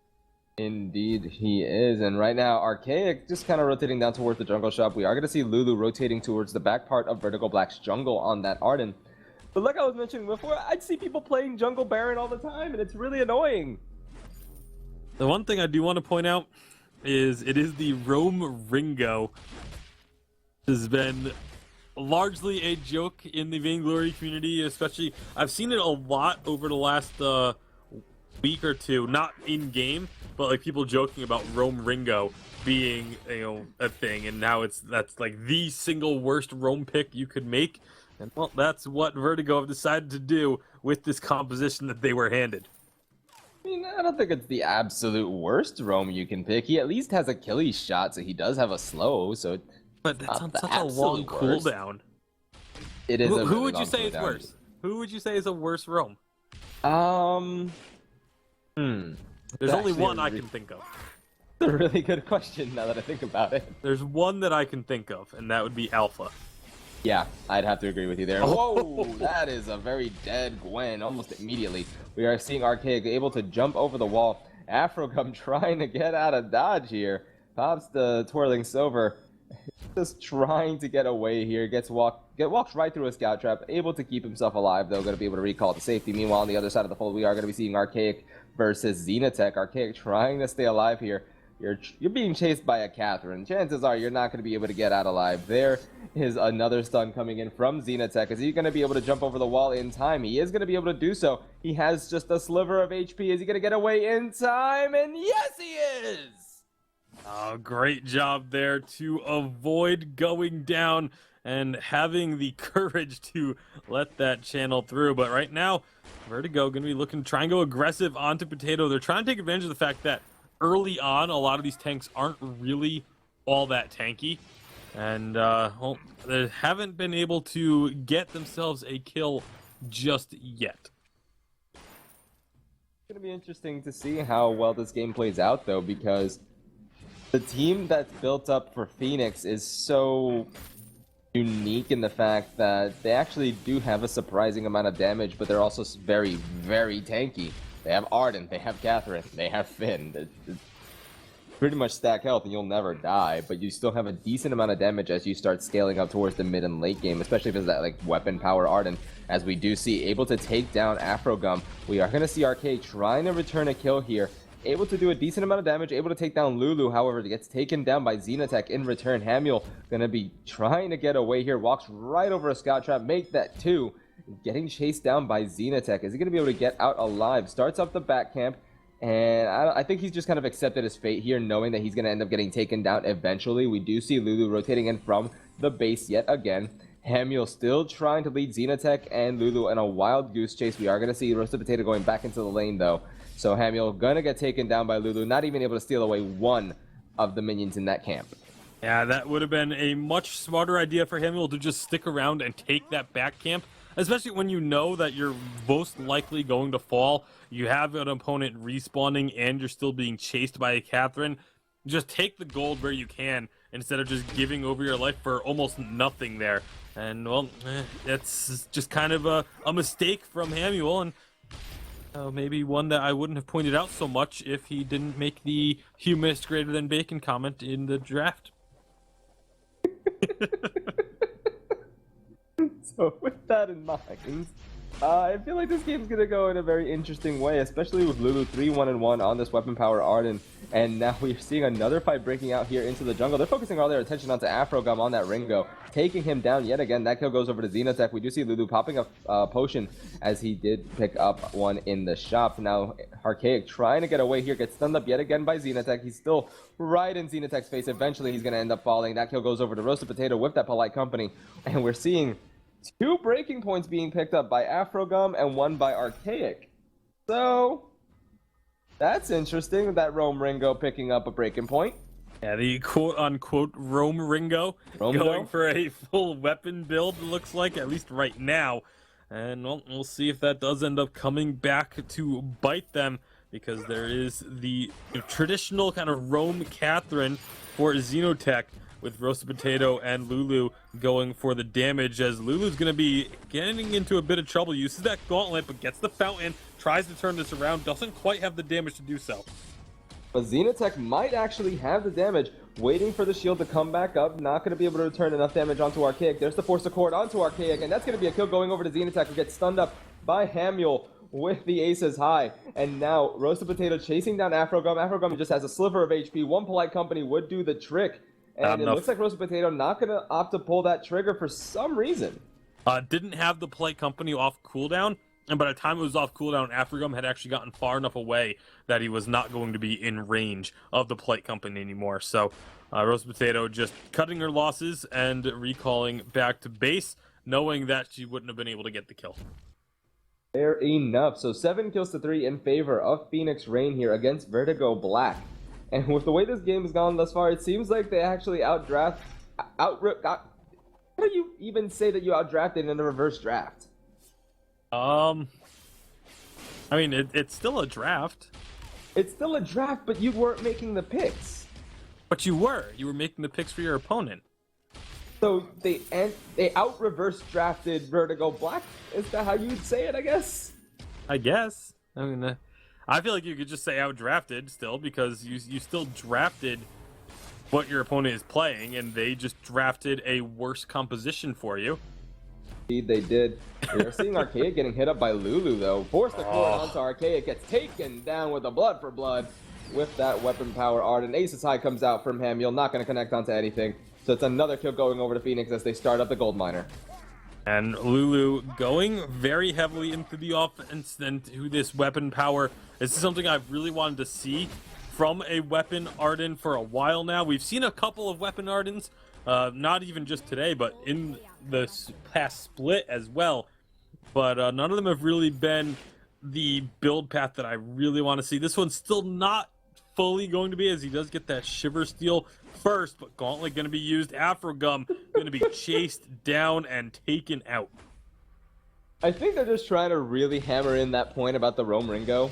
Indeed, he is. And right now, Archaic just kind of rotating down towards the jungle shop. We are going to see Lulu rotating towards the back part of Vertigo Black's jungle on that Arden. But like I was mentioning before, I'd see people playing Jungle Baron all the time, and it's really annoying. The one thing I do want to point out is it is the Rome Ringo. This has been largely a joke in the Vainglory community, especially I've seen it a lot over the last week or two, not in game, but like people joking about Rome Ringo being a thing, and now that's like the single worst Rome pick you could make. And well, that's what Vertigo have decided to do with this composition that they were handed. I mean, I don't think it's the absolute worst roam you can pick. He at least has Achilles shot, so he does have a slow, so But that's Not on the such a long absolute worst. cooldown. it is Who a really would you long say is cooldown. worse? Who would you say is a worse Rome? There's only Actually, one a I re- can think of. That's a really good question now that I think about it. There's one that I can think of, and that would be Alpha. Yeah, I'd have to agree with you there. Oh. Whoa, that is a very dead Gwen almost immediately. We are seeing Archaic able to jump over the wall. Afrogum trying to get out of dodge here. Pops the twirling silver. Just trying to get away here. Walks right through a scout trap. Able to keep himself alive, though. Going to be able to recall to safety. Meanwhile, on the other side of the fold, we are going to be seeing Archaic versus Xenotech. Archaic trying to stay alive here. you're being chased by a Catherine. Chances are you're not going to be able to get out alive. There is another stun coming in from Xenotech. Is he going to be able to jump over the wall in time? He is going to be able to do so. He has just a sliver of HP. Is he going to get away in time? And yes, he is! Oh, great job there to avoid going down and having the courage to let that channel through. But right now, Vertigo going to be looking to try and go aggressive onto Potato. They're trying to take advantage of the fact that early on, a lot of these tanks aren't really all that tanky. And, well, they haven't been able to get themselves a kill just yet. It's going to be interesting to see how well this game plays out, though, because the team that's built up for Phoenix is so unique in the fact that they actually do have a surprising amount of damage, but they're also very, very tanky. They have Arden, they have Catherine, they have Finn. It's pretty much stack health and you'll never die, but you still have a decent amount of damage as you start scaling up towards the mid and late game, especially if it's that like weapon power Arden, as we do see able to take down Afrogum. We are going to see Arcade trying to return a kill here, able to do a decent amount of damage, able to take down Lulu. However, gets taken down by Xenotech in return. Hamuel going to be trying to get away here, walks right over a scout trap, make that 2. Getting chased down by Xenotech. Is he going to be able to get out alive? Starts up the back camp, and I think he's just kind of accepted his fate here, knowing that he's going to end up getting taken down eventually. We do see Lulu rotating in from the base yet again. Hamuel still trying to lead Xenotech and Lulu in a wild goose chase. We are going to see Roasted Potato going back into the lane, though. So Hamuel going to get taken down by Lulu, not even able to steal away one of the minions in that camp. Yeah, that would have been a much smarter idea for Hamuel to just stick around and take that back camp. Especially when you know that you're most likely going to fall, you have an opponent respawning, and you're still being chased by a Catherine. Just take the gold where you can, instead of just giving over your life for almost nothing there. And, well, it's just kind of a mistake from Hamuel, and maybe one that I wouldn't have pointed out so much if he didn't make the humus greater than bacon comment in the draft. So with that in mind, I feel like this game's going to go in a very interesting way, especially with Lulu 3-1-1 on this weapon power Arden. And now we're seeing another fight breaking out here into the jungle. They're focusing all their attention onto Afrogum on that Ringo, taking him down yet again. That kill goes over to Xenotech. We do see Lulu popping a potion as he did pick up one in the shop. Now Archaic trying to get away here, gets stunned up yet again by Xenotech. He's still right in Xenotech's face. Eventually he's going to end up falling. That kill goes over to Roasted Potato with that Polite Company. And we're seeing 2 breaking points being picked up by Afrogum and 1 by Archaic. So that's interesting, that Rome Ringo picking up a breaking point. Yeah, the quote-unquote Rome Ringo going for a full weapon build, it looks like, at least right now. And well, we'll see if that does end up coming back to bite them, because there is the traditional kind of Rome Catherine for Xenotech, with Roasted Potato and Lulu going for the damage, as Lulu's going to be getting into a bit of trouble. Uses that gauntlet, but gets the fountain, tries to turn this around, doesn't quite have the damage to do so. But Xenotech might actually have the damage, waiting for the shield to come back up, not going to be able to return enough damage onto Archaic. There's the Force Accord onto Archaic, and that's going to be a kill going over to Xenotech, who gets stunned up by Hamuel with the aces high. And now Roasted Potato chasing down Afrogum. Afrogum just has a sliver of HP. 1 Polite Company would do the trick. And it looks like Roasted Potato not going to opt to pull that trigger for some reason. Didn't have the Polite Company off cooldown, and by the time it was off cooldown, Afrogum had actually gotten far enough away that he was not going to be in range of the Polite Company anymore. So Roasted Potato just cutting her losses and recalling back to base, knowing that she wouldn't have been able to get the kill. Fair enough. So 7 kills to 3 in favor of Phoenix Rain here against Vertigo Black. And with the way this game has gone thus far, it seems like they actually how do you even say that you outdrafted in a reverse draft? I mean, it's still a draft. It's still a draft, but you weren't making the picks. But you were making the picks for your opponent. So they out-reverse drafted Vertigo Black? Is that how you'd say it, I guess? I guess. I mean, I feel like you could just say outdrafted still, because you still drafted what your opponent is playing, and they just drafted a worse composition for you. Indeed, they did. We are seeing Archaic getting hit up by Lulu, though. Force the cord onto Archaic, gets taken down with a blood for blood. with that weapon power art. And Ace's High comes out from Hamiel, not going to connect onto anything. So it's another kill going over to Phoenix as they start up the gold miner. And Lulu going very heavily into the offense and to this weapon power. This is something I've really wanted to see from a weapon Arden for a while now. We've seen a couple of weapon Ardens, not even just today, but in the past split as well. But none of them have really been the build path that I really want to see. This one's still not fully going to be, as he does get that Shiver Steel first, but Gauntlet going to be used. Afrogum going to be chased down and taken out. I think they're just trying to really hammer in that point about the Roam Ringo.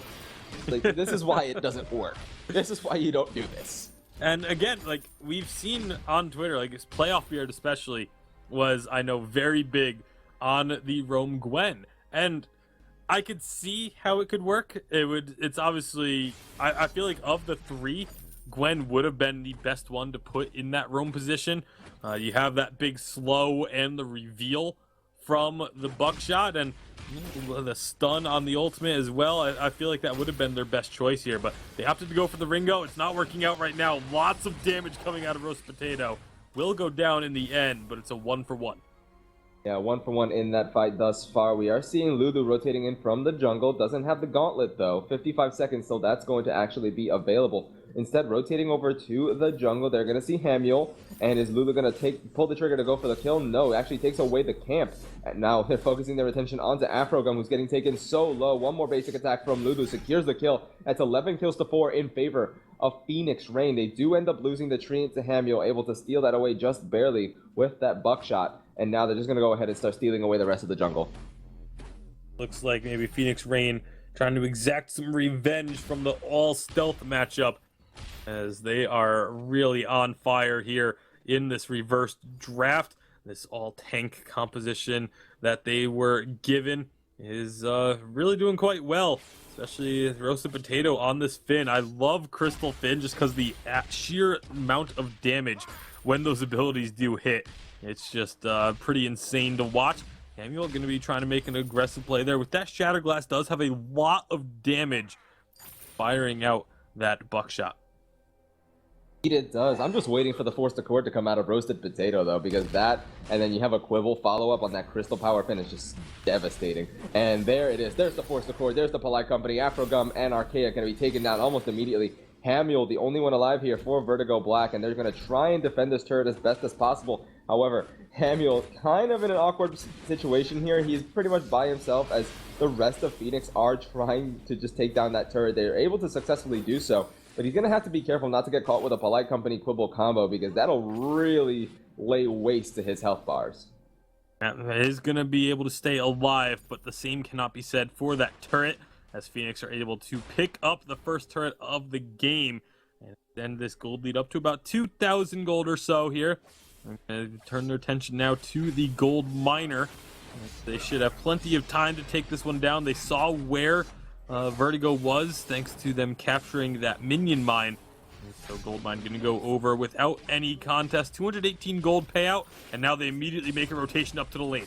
Like, this is why it doesn't work. This is why you don't do this. And again, like, we've seen on Twitter, like, this Playoff Beard especially was, I know, very big on the Roam Gwen. And I could see how it could work. It's obviously, I feel like of the three, Gwen would have been the best one to put in that Roam position. You have that big slow and the reveal from the buckshot and the stun on the ultimate as well. I feel like that would have been their best choice here, but they opted to go for the Ringo. It's not working out right now. Lots of damage coming out of Roast Potato. Will go down in the end, but it's a 1-for-1. Yeah, 1-for-1 in that fight thus far. We are seeing Lulu rotating in from the jungle. Doesn't have the gauntlet though. 55 seconds, so that's going to actually be available. Instead, rotating over to the jungle, they're going to see Hamiel. And is Lulu going to pull the trigger to go for the kill? No, it actually takes away the camp. And now they're focusing their attention onto Afrogum, who's getting taken so low. One more basic attack from Lulu secures the kill. That's 11 kills to 4 in favor of Phoenix Rain. They do end up losing the tree to Hamiel, able to steal that away just barely with that buckshot. And now they're just going to go ahead and start stealing away the rest of the jungle. Looks like maybe Phoenix Rain trying to exact some revenge from the all-stealth matchup, as they are really on fire here in this reverse draft. This all-tank composition that they were given is really doing quite well, especially Roasted Potato on this Finn. I love Crystal Finn just because the sheer amount of damage when those abilities do hit. It's just pretty insane to watch. Samuel going to be trying to make an aggressive play there. With that Shatterglass does have a lot of damage firing out that buckshot. It does. I'm just waiting for the Force Accord to come out of Roasted Potato, though, because that, and then you have a Quibble follow-up on that Crystal Power Pin is just devastating. And there it is. There's the Force Accord. There's the Polite Company. Afrogum and Archaea going to be taken down almost immediately. Hamiel, the only one alive here for Vertigo Black, and they're going to try and defend this turret as best as possible. However, Hamiel kind of in an awkward situation here. He's pretty much by himself as the rest of Phoenix are trying to just take down that turret. They're able to successfully do so. But he's going to have to be careful not to get caught with a Polite Company Quibble combo, because that'll really lay waste to his health bars. That is going to be able to stay alive, but the same cannot be said for that turret, as Phoenix are able to pick up the first turret of the game. And then this gold lead up to about 2,000 gold or so here. And turn their attention now to the gold miner. They should have plenty of time to take this one down. They saw where Vertigo was, thanks to them capturing that minion mine. And so gold mine going to go over without any contest. 218 gold payout, and now they immediately make a rotation up to the lane.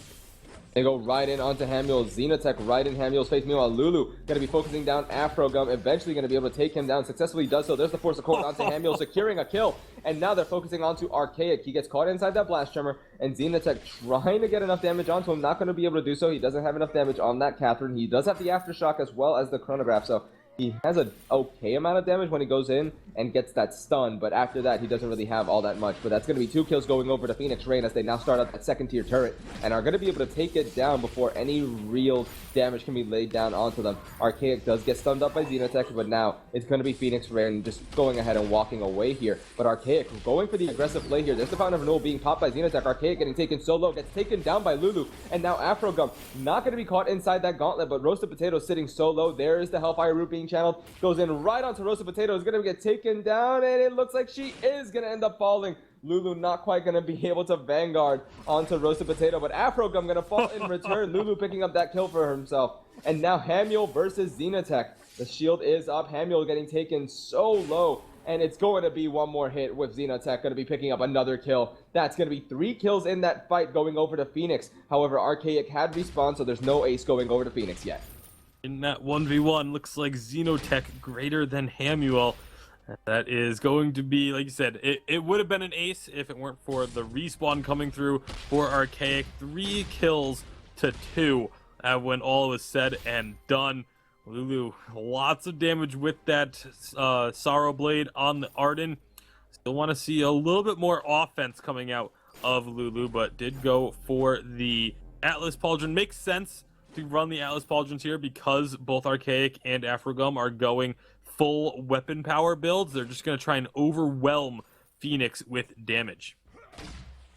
They go right in onto Hamiel. Xenotech right in Hamiel's face. Meanwhile, Lulu going to be focusing down Afrogum. Eventually going to be able to take him down. Successfully does so. There's the Force Accord onto Hamiel, securing a kill. And now they're focusing onto Archaic. He gets caught inside that Blast Tremor. And Xenotech trying to get enough damage onto him. Not going to be able to do so. He doesn't have enough damage on that Catherine. He does have the Aftershock as well as the Chronograph. So he has an okay amount of damage when he goes in and gets that stun, but after that, he doesn't really have all that much. But that's going to be 2 kills going over to Phoenix Rain as they now start up that second-tier turret and are going to be able to take it down before any real damage can be laid down onto them. Archaic does get stunned up by Xenotech, but now it's going to be Phoenix Rain just going ahead and walking away here. But Archaic going for the aggressive play here. There's the Fountain of Renewal being popped by Xenotech. Archaic getting taken so low, gets taken down by Lulu, and now Afrogum not going to be caught inside that gauntlet, but Roasted Potato sitting so low. There is the Hellfire Root being channeled. Goes in right onto Roasted Potato. Is going to get taken down, and it looks like she is going to end up falling. Lulu not quite going to be able to Vanguard onto Roasted Potato, but Afrogum going to fall in return. Lulu picking up that kill for himself. And now Hamiel versus Xenotech. The shield is up. Hamiel getting taken so low, and it's going to be one more hit with Xenotech going to be picking up another kill. That's going to be 3 kills in that fight going over to Phoenix. However, Archaic had respawned, so there's no ace going over to Phoenix yet. In that 1v1, looks like Xenotech greater than Hamiel. That is going to be, like you said, it would have been an ace if it weren't for the respawn coming through for Archaic. 3 kills to 2 when all was said and done. Lulu, lots of damage with that Sorrow Blade on the Arden. Still want to see a little bit more offense coming out of Lulu, but did go for the Atlas Pauldron. Makes sense to run the Atlas Pauldrons here because both Archaic and Afrogum are going full weapon power builds. They're just going to try and overwhelm Phoenix with damage.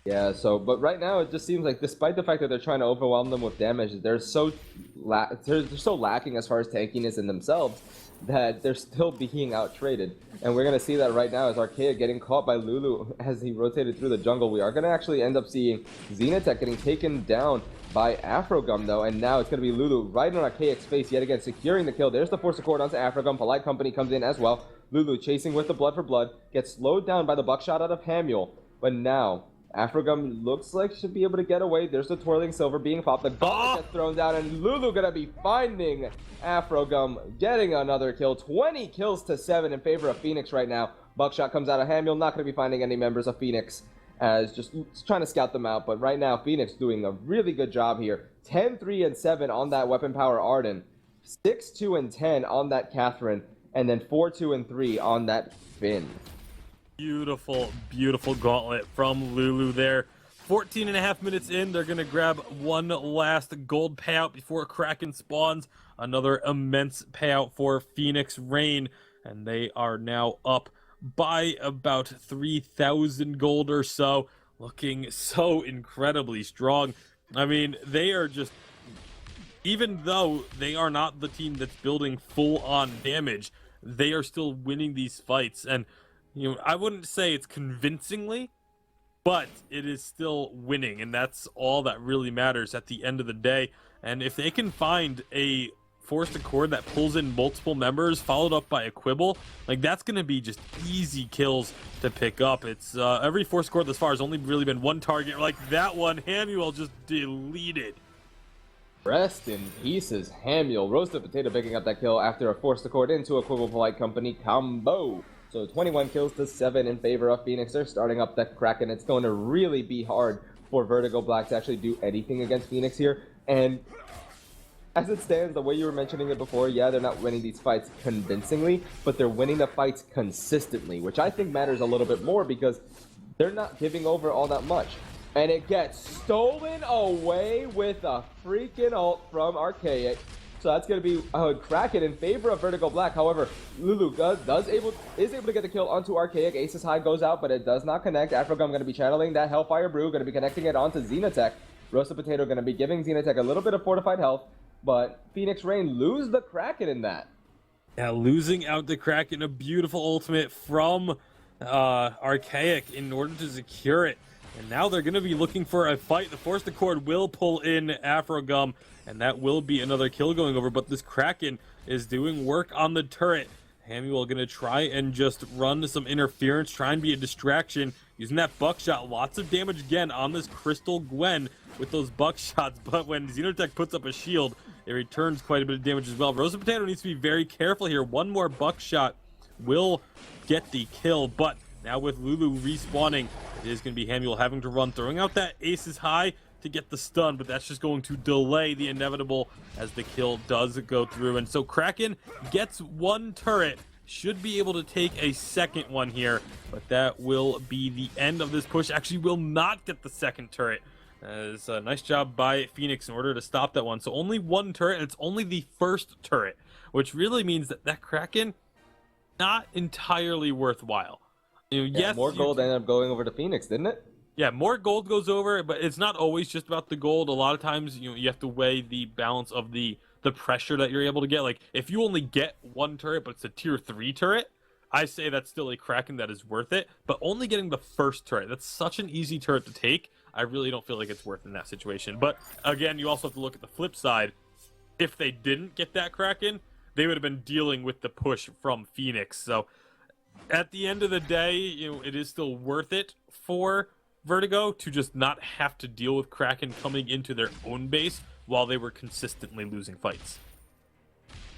Yeah, but right now it just seems like despite the fact that they're trying to overwhelm them with damage, they're so lacking as far as tankiness in themselves that they're still being out-traded. And we're going to see that right now as Archaic getting caught by Lulu as he rotated through the jungle. We are going to actually end up seeing Xenotech getting taken down by Afrogum, though, and now it's going to be Lulu right in Archaic's face yet again, securing the kill. There's the Force Accord onto Afrogum. Polite Company comes in as well. Lulu chasing with the Blood for Blood, gets slowed down by the buckshot out of Hamuel, but now Afrogum looks like should be able to get away. There's the Twirling Silver being popped. The gauntlet gets thrown down, and Lulu gonna be finding Afrogum, getting another kill. 20 kills to 7 in favor of Phoenix right now. Buckshot comes out of Hamuel, not gonna be finding any members of Phoenix, as just trying to scout them out. But right now, Phoenix doing a really good job here. 10-3-7 on that weapon power Arden, 6-2-10 on that Catherine, and then 4-2-3 on that Finn. Beautiful, beautiful gauntlet from Lulu there. 14.5 minutes in, they're going to grab one last gold payout before Kraken spawns. Another immense payout for Phoenix Rain, and they are now up by about 3,000 gold or so, looking so incredibly strong. I mean, they are just, even though they are not the team that's building full-on damage, they are still winning these fights, and you know, I wouldn't say it's convincingly, but it is still winning, and that's all that really matters at the end of the day. And if they can find a Forced Accord that pulls in multiple members, followed up by a Quibble, like that's going to be just easy kills to pick up. It's every Forced Accord thus far has only really been one target, like that one, Hamuel just deleted. Rest in pieces, Hamuel. Roasted Potato picking up that kill after a Forced Accord into a Quibble Polite Company combo. So 21 kills to 7 in favor of Phoenix. They're starting up that Kraken. It's going to really be hard for Vertigo Black to actually do anything against Phoenix here. And as it stands, the way you were mentioning it before, yeah, they're not winning these fights convincingly, but they're winning the fights consistently, which I think matters a little bit more because they're not giving over all that much. And it gets stolen away with a freaking ult from Archaic. So that's going to be Kraken in favor of Vertigo Black. However, Lulu is able to get the kill onto Archaic. Aces High goes out, but it does not connect. Afrogum going to be channeling that Hellfire Brew, going to be connecting it onto Xenotech. Roasted Potato going to be giving Xenotech a little bit of fortified health, but Phoenix Rain lose the Kraken in that. Yeah, losing out the Kraken, a beautiful ultimate from Archaic in order to secure it. And now they're going to be looking for a fight. The Forced Accord will pull in Afrogum, and that will be another kill going over. But this Kraken is doing work on the turret. Hamuel going to try and just run some interference, try and be a distraction, using that buckshot. Lots of damage again on this Crystal Gwen with those buckshots. But when Xenotech puts up a shield, it returns quite a bit of damage as well. Roasted Potato needs to be very careful here. One more buckshot will get the kill, but now with Lulu respawning, it is going to be Hamuel having to run, throwing out that Aces High to get the stun, but that's just going to delay the inevitable as the kill does go through. And so Kraken gets one turret, should be able to take a second one here, but that will be the end of this push. Actually will not get the second turret. It's a nice job by Phoenix in order to stop that one. So only one turret, and it's only the first turret, which really means that that Kraken, not entirely worthwhile. You know, Yeah, yes, more gold ended up going over to Phoenix, didn't it? Yeah, more gold goes over, but it's not always just about the gold. A lot of times, you know, you have to weigh the balance of the pressure that you're able to get. Like, if you only get one turret, but it's a tier 3 turret, I say that's still a Kraken that is worth it. But only getting the first turret, that's such an easy turret to take, I really don't feel like it's worth in that situation. But, again, you also have to look at the flip side. If they didn't get that Kraken, they would have been dealing with the push from Phoenix. So, at the end of the day, you know, it is still worth it for Vertigo to just not have to deal with Kraken coming into their own base while they were consistently losing fights.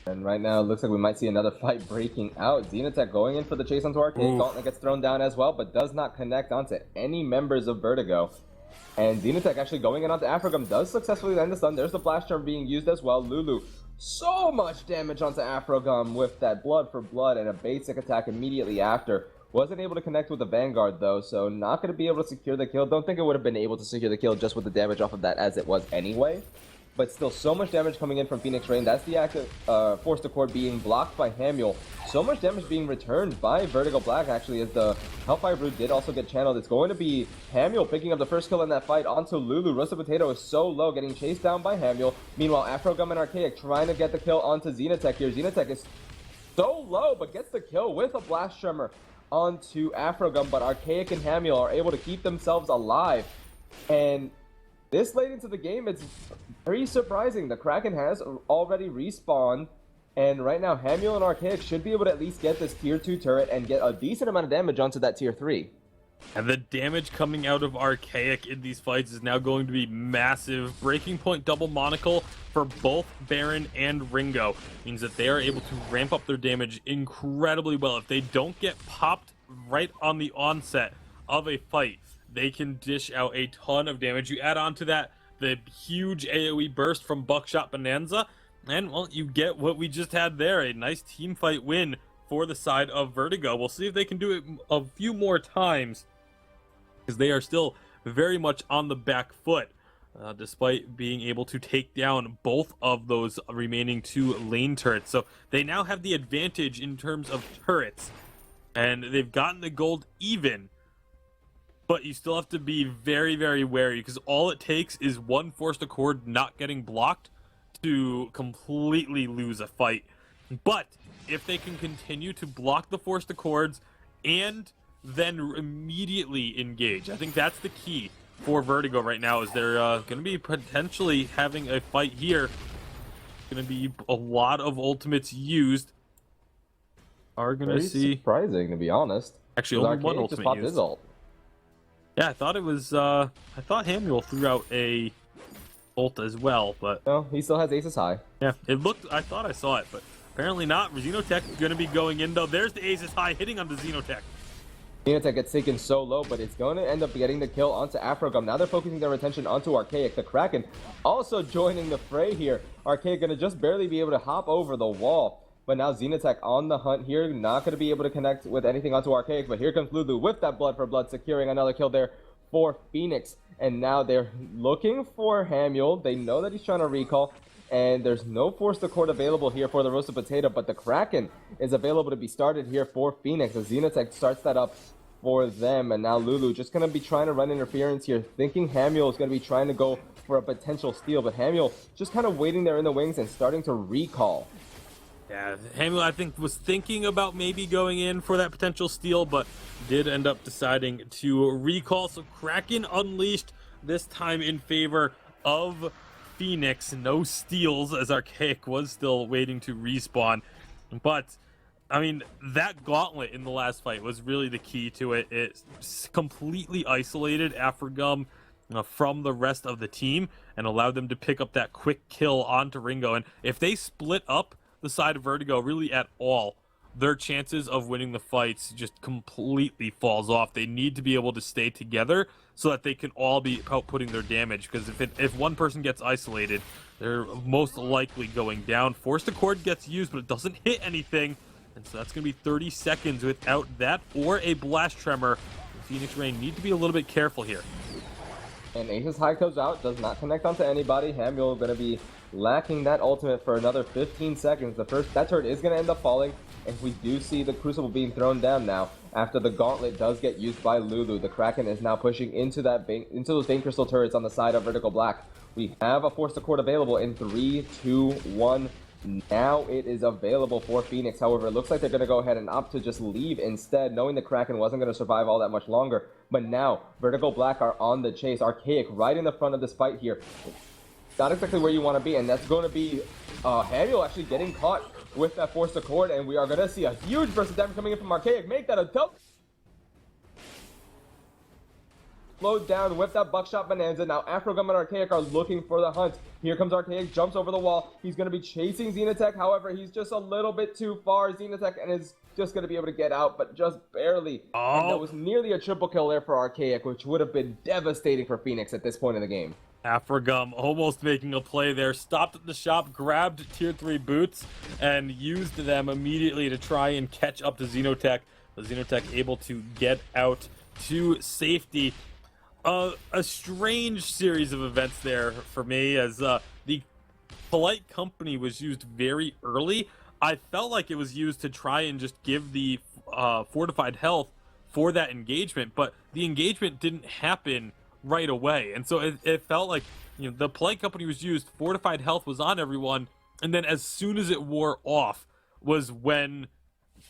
And right now, it looks like we might see another fight breaking out. Xenotech going in for the chase onto Arcade. Gauntlet gets thrown down as well, but does not connect onto any members of Vertigo. And Xenotech actually going in onto Afrogum does successfully land the stun. There's the Flash Charm being used as well. Lulu, so much damage onto Afrogum with that blood for blood and a basic attack immediately after. Wasn't able to connect with the Vanguard though, so not going to be able to secure the kill. Don't think it would have been able to secure the kill just with the damage off of that as it was anyway. But still, so much damage coming in from Phoenix Rain. That's the active Force to Core being blocked by Hamuel. So much damage being returned by Vertigo Black, actually, as the Hellfire Brood did also get channeled. It's going to be Hamuel picking up the first kill in that fight onto Lulu. Roasted Potato is so low, getting chased down by Hamuel. Meanwhile, Afrogum and Archaic trying to get the kill onto Xenotech here. Xenotech is so low, but gets the kill with a Blast Tremor onto Afrogum. But Archaic and Hamuel are able to keep themselves alive. And this late into the game, it's very surprising. The Kraken has already respawned, and right now Hamuel and Archaic should be able to at least get this tier 2 turret and get a decent amount of damage onto that tier 3. And the damage coming out of Archaic in these fights is now going to be massive. Breaking point double monocle for both Baron and Ringo means that they are able to ramp up their damage incredibly well. If they don't get popped right on the onset of a fight, they can dish out a ton of damage. You add on to that the huge AoE burst from Buckshot Bonanza, and well, you get what we just had there, a nice team fight win for the side of Vertigo. We'll see if they can do it a few more times, because they are still very much on the back foot, despite being able to take down both of those remaining 2 lane turrets. So they now have the advantage in terms of turrets, and they've gotten the gold even. But you still have to be very, very wary, because all it takes is one Forced Accord not getting blocked to completely lose a fight. But if they can continue to block the Forced Accords and then immediately engage, I think that's the key for Vertigo right now, is they're going to be potentially having a fight here. Going to be a lot of ultimates used. Are going to see... surprising, to be honest. Actually, only one ultimate used. Yeah, I thought it was, I thought Hamuel threw out a ult as well, but... No, he still has Aces High. Yeah, it looked, I thought I saw it, but apparently not. Xenotech going to be going in, though. There's the Aces High hitting onto Xenotech. Xenotech gets taken so low, but it's going to end up getting the kill onto Afrogum. Now they're focusing their attention onto Archaic. The Kraken also joining the fray here. Archaic going to just barely be able to hop over the wall. But now Xenotech on the hunt here, not going to be able to connect with anything onto Archaic. But here comes Lulu with that blood for blood, securing another kill there for Phoenix. And now they're looking for Hamuel. They know that he's trying to recall. And there's no Force to Court available here for the Roasted Potato. But the Kraken is available to be started here for Phoenix, as Xenotech starts that up for them. And now Lulu just going to be trying to run interference here, thinking Hamuel is going to be trying to go for a potential steal. But Hamuel just kind of waiting there in the wings and starting to recall. Yeah, Hamuel, I think, was thinking about maybe going in for that potential steal, but did end up deciding to recall. So Kraken unleashed, this time in favor of Phoenix. No steals, as Archaic was still waiting to respawn. But, I mean, that gauntlet in the last fight was really the key to it. It completely isolated Afrogum from the rest of the team and allowed them to pick up that quick kill onto Ringo. And if they split up the side of Vertigo really at all, their chances of winning the fights just completely falls off. They need to be able to stay together so that they can all be outputting their damage, because if one person gets isolated, they're most likely going down. Forced Accord gets used, but it doesn't hit anything, and so that's going to be 30 seconds without that or a Blast Tremor. Phoenix Rain need to be a little bit careful here. And Aces High comes out, does not connect onto anybody. Hamuel going to be lacking that ultimate for another 15 seconds. That turret is going to end up falling, and we do see the Crucible being thrown down now after the Gauntlet does get used by Lulu. The Kraken is now pushing into those Vein Crystal turrets on the side of Vertigo Black. We have a Force to Court available in 3, 2, 1. Now it is available for Phoenix. However, it looks like they're going to go ahead and opt to just leave instead, knowing the Kraken wasn't going to survive all that much longer. But now, Vertigo Black are on the chase. Archaic right in the front of this fight here. Not exactly where you want to be, and that's going to be Hamuel actually getting caught with that Force Accord, and we are going to see a huge burst of damage coming in from Archaic. Make that a double. slowed down with that buckshot bonanza. Now Afrogum and Archaic are looking for the hunt. Here comes Archaic, jumps over the wall. He's going to be chasing Xenotech. However, he's just a little bit too far. Xenotech and is just going to be able to get out, but just barely. And that was nearly a triple kill there for Archaic, which would have been devastating for Phoenix at this point in the game. Afrogum almost making a play there, stopped at the shop, grabbed tier 3 boots, and used them immediately to try and catch up to Xenotech. The Xenotech able to get out to safety. A strange series of events there for me, as the Polite Company was used very early. I felt like it was used to try and just give the fortified health for that engagement, but the engagement didn't happen right away, and so it felt like, you know, the Polite Company was used, fortified health was on everyone, and then as soon as it wore off was when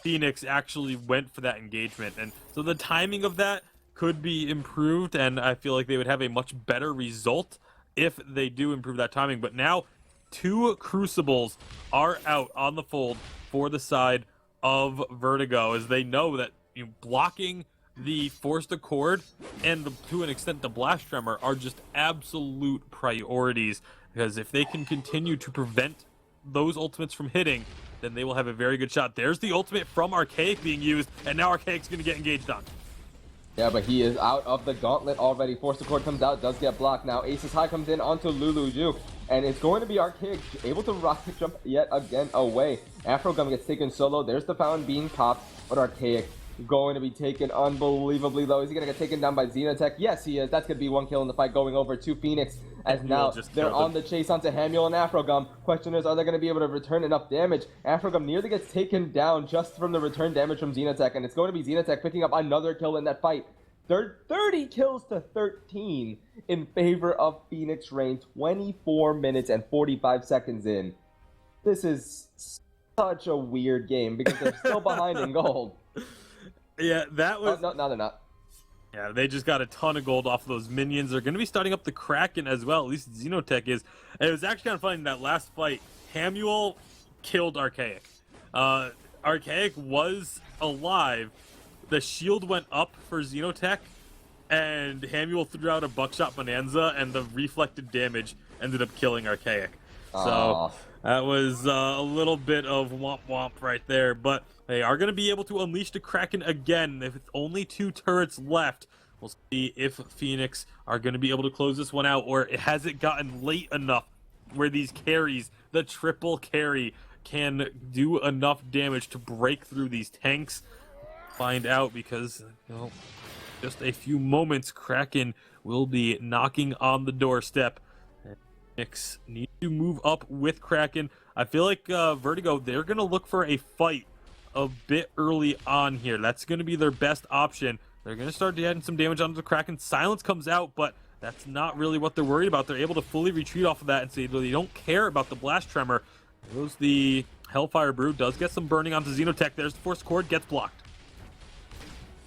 Phoenix actually went for that engagement. And so the timing of that could be improved, and I feel like they would have a much better result if they do improve that timing. But now 2 Crucibles are out on the fold for the side of Vertigo, as they know that, you know, blocking the Forced Accord and to an extent the Blast Tremor are just absolute priorities, because if they can continue to prevent those ultimates from hitting, then they will have a very good shot. There's the ultimate from Archaic being used, and now Archaic's going to get engaged on. Yeah, but he is out of the gauntlet already. Forced Accord comes out, does get blocked. Now Aces High comes in onto Lulu Ju, and it's going to be Archaic able to rocket jump yet again away. Afrogum gets taken solo. There's the Fountain being popped, but Archaic going to be taken unbelievably low. Is he going to get taken down by Xenotech? Yes, he is. That's going to be 1 kill in the fight, going over to Phoenix, as now they're on the chase onto Hamuel and Afrogum. Question is, are they going to be able to return enough damage? Afrogum nearly gets taken down just from the return damage from Xenotech, and it's going to be Xenotech picking up another kill in that fight. They're 30 kills to 13 in favor of Phoenix Rain, 24 minutes and 45 seconds in. This is such a weird game because they're still behind in gold. Yeah, that was... Oh, no, they're not. Yeah, they just got a ton of gold off of those minions. They're going to be starting up the Kraken as well, at least Xenotech is. And it was actually kind of funny in that last fight. Hamuel killed Archaic. Archaic was alive. The shield went up for Xenotech, and Hamuel threw out a buckshot bonanza, and the reflected damage ended up killing Archaic. So that was a little bit of womp womp right there, but they are going to be able to unleash the Kraken again. If it's only 2 turrets left, we'll see if Phoenix are going to be able to close this one out, or has it gotten late enough where these carries, the triple carry, can do enough damage to break through these tanks. Find out, because, you know, just a few moments, Kraken will be knocking on the doorstep. Phoenix need to move up with Kraken. I feel like Vertigo, they're going to look for a fight a bit early on here. That's going to be their best option. They're going to start adding some damage onto the Kraken. Silence comes out, but that's not really what they're worried about. They're able to fully retreat off of that and say they don't care about the Blast Tremor. Goes the Hellfire Brew, does get some burning onto Xenotech. There's the Force Cord, gets blocked.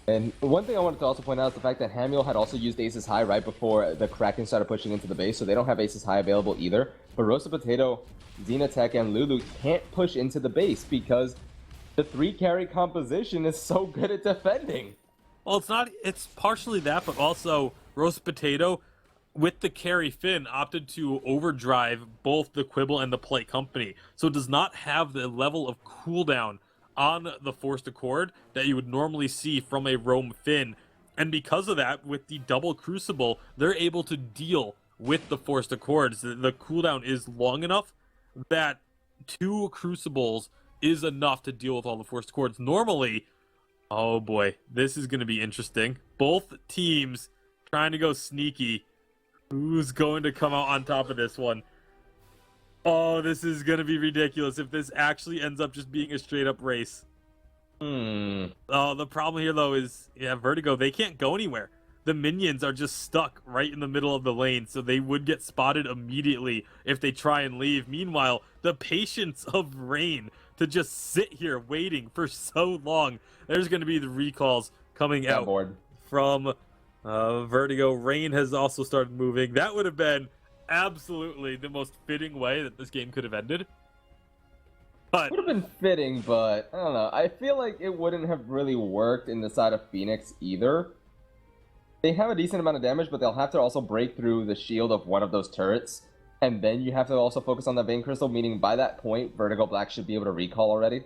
And one thing I wanted to also point out is the fact that Hamuel had also used Aces High right before the Kraken started pushing into the base, so they don't have Aces High available either. But Roasted Potato, Xenotech, and Lulu can't push into the base because the 3-carry composition is so good at defending. Well, it's partially that, but also Roasted Potato, with the carry Finn, opted to overdrive both the Quibble and the Polite Company, so it does not have the level of cooldown on the Forced Accord that you would normally see from a roam Finn. And because of that, with the double Crucible, they're able to deal with the Forced Accords. The cooldown is long enough that 2 Crucibles is enough to deal with all the Forced Accords. Normally, oh boy, this is going to be interesting. Both teams trying to go sneaky. Who's going to come out on top of this one? Oh, this is going to be ridiculous if this actually ends up just being a straight-up race. Oh, the problem here, though, is, yeah, Vertigo, they can't go anywhere. The minions are just stuck right in the middle of the lane, so they would get spotted immediately if they try and leave. Meanwhile, the patience of Rain to just sit here waiting for so long. There's going to be the recalls coming out from Vertigo. Rain has also started moving. That would have been absolutely the most fitting way that this game could have ended. But would have been fitting, but I don't know. I feel like it wouldn't have really worked in the side of Phoenix either. They have a decent amount of damage, but they'll have to also break through the shield of one of those turrets. And then you have to also focus on the Vein Crystal, meaning by that point, Vertigo Black should be able to recall already.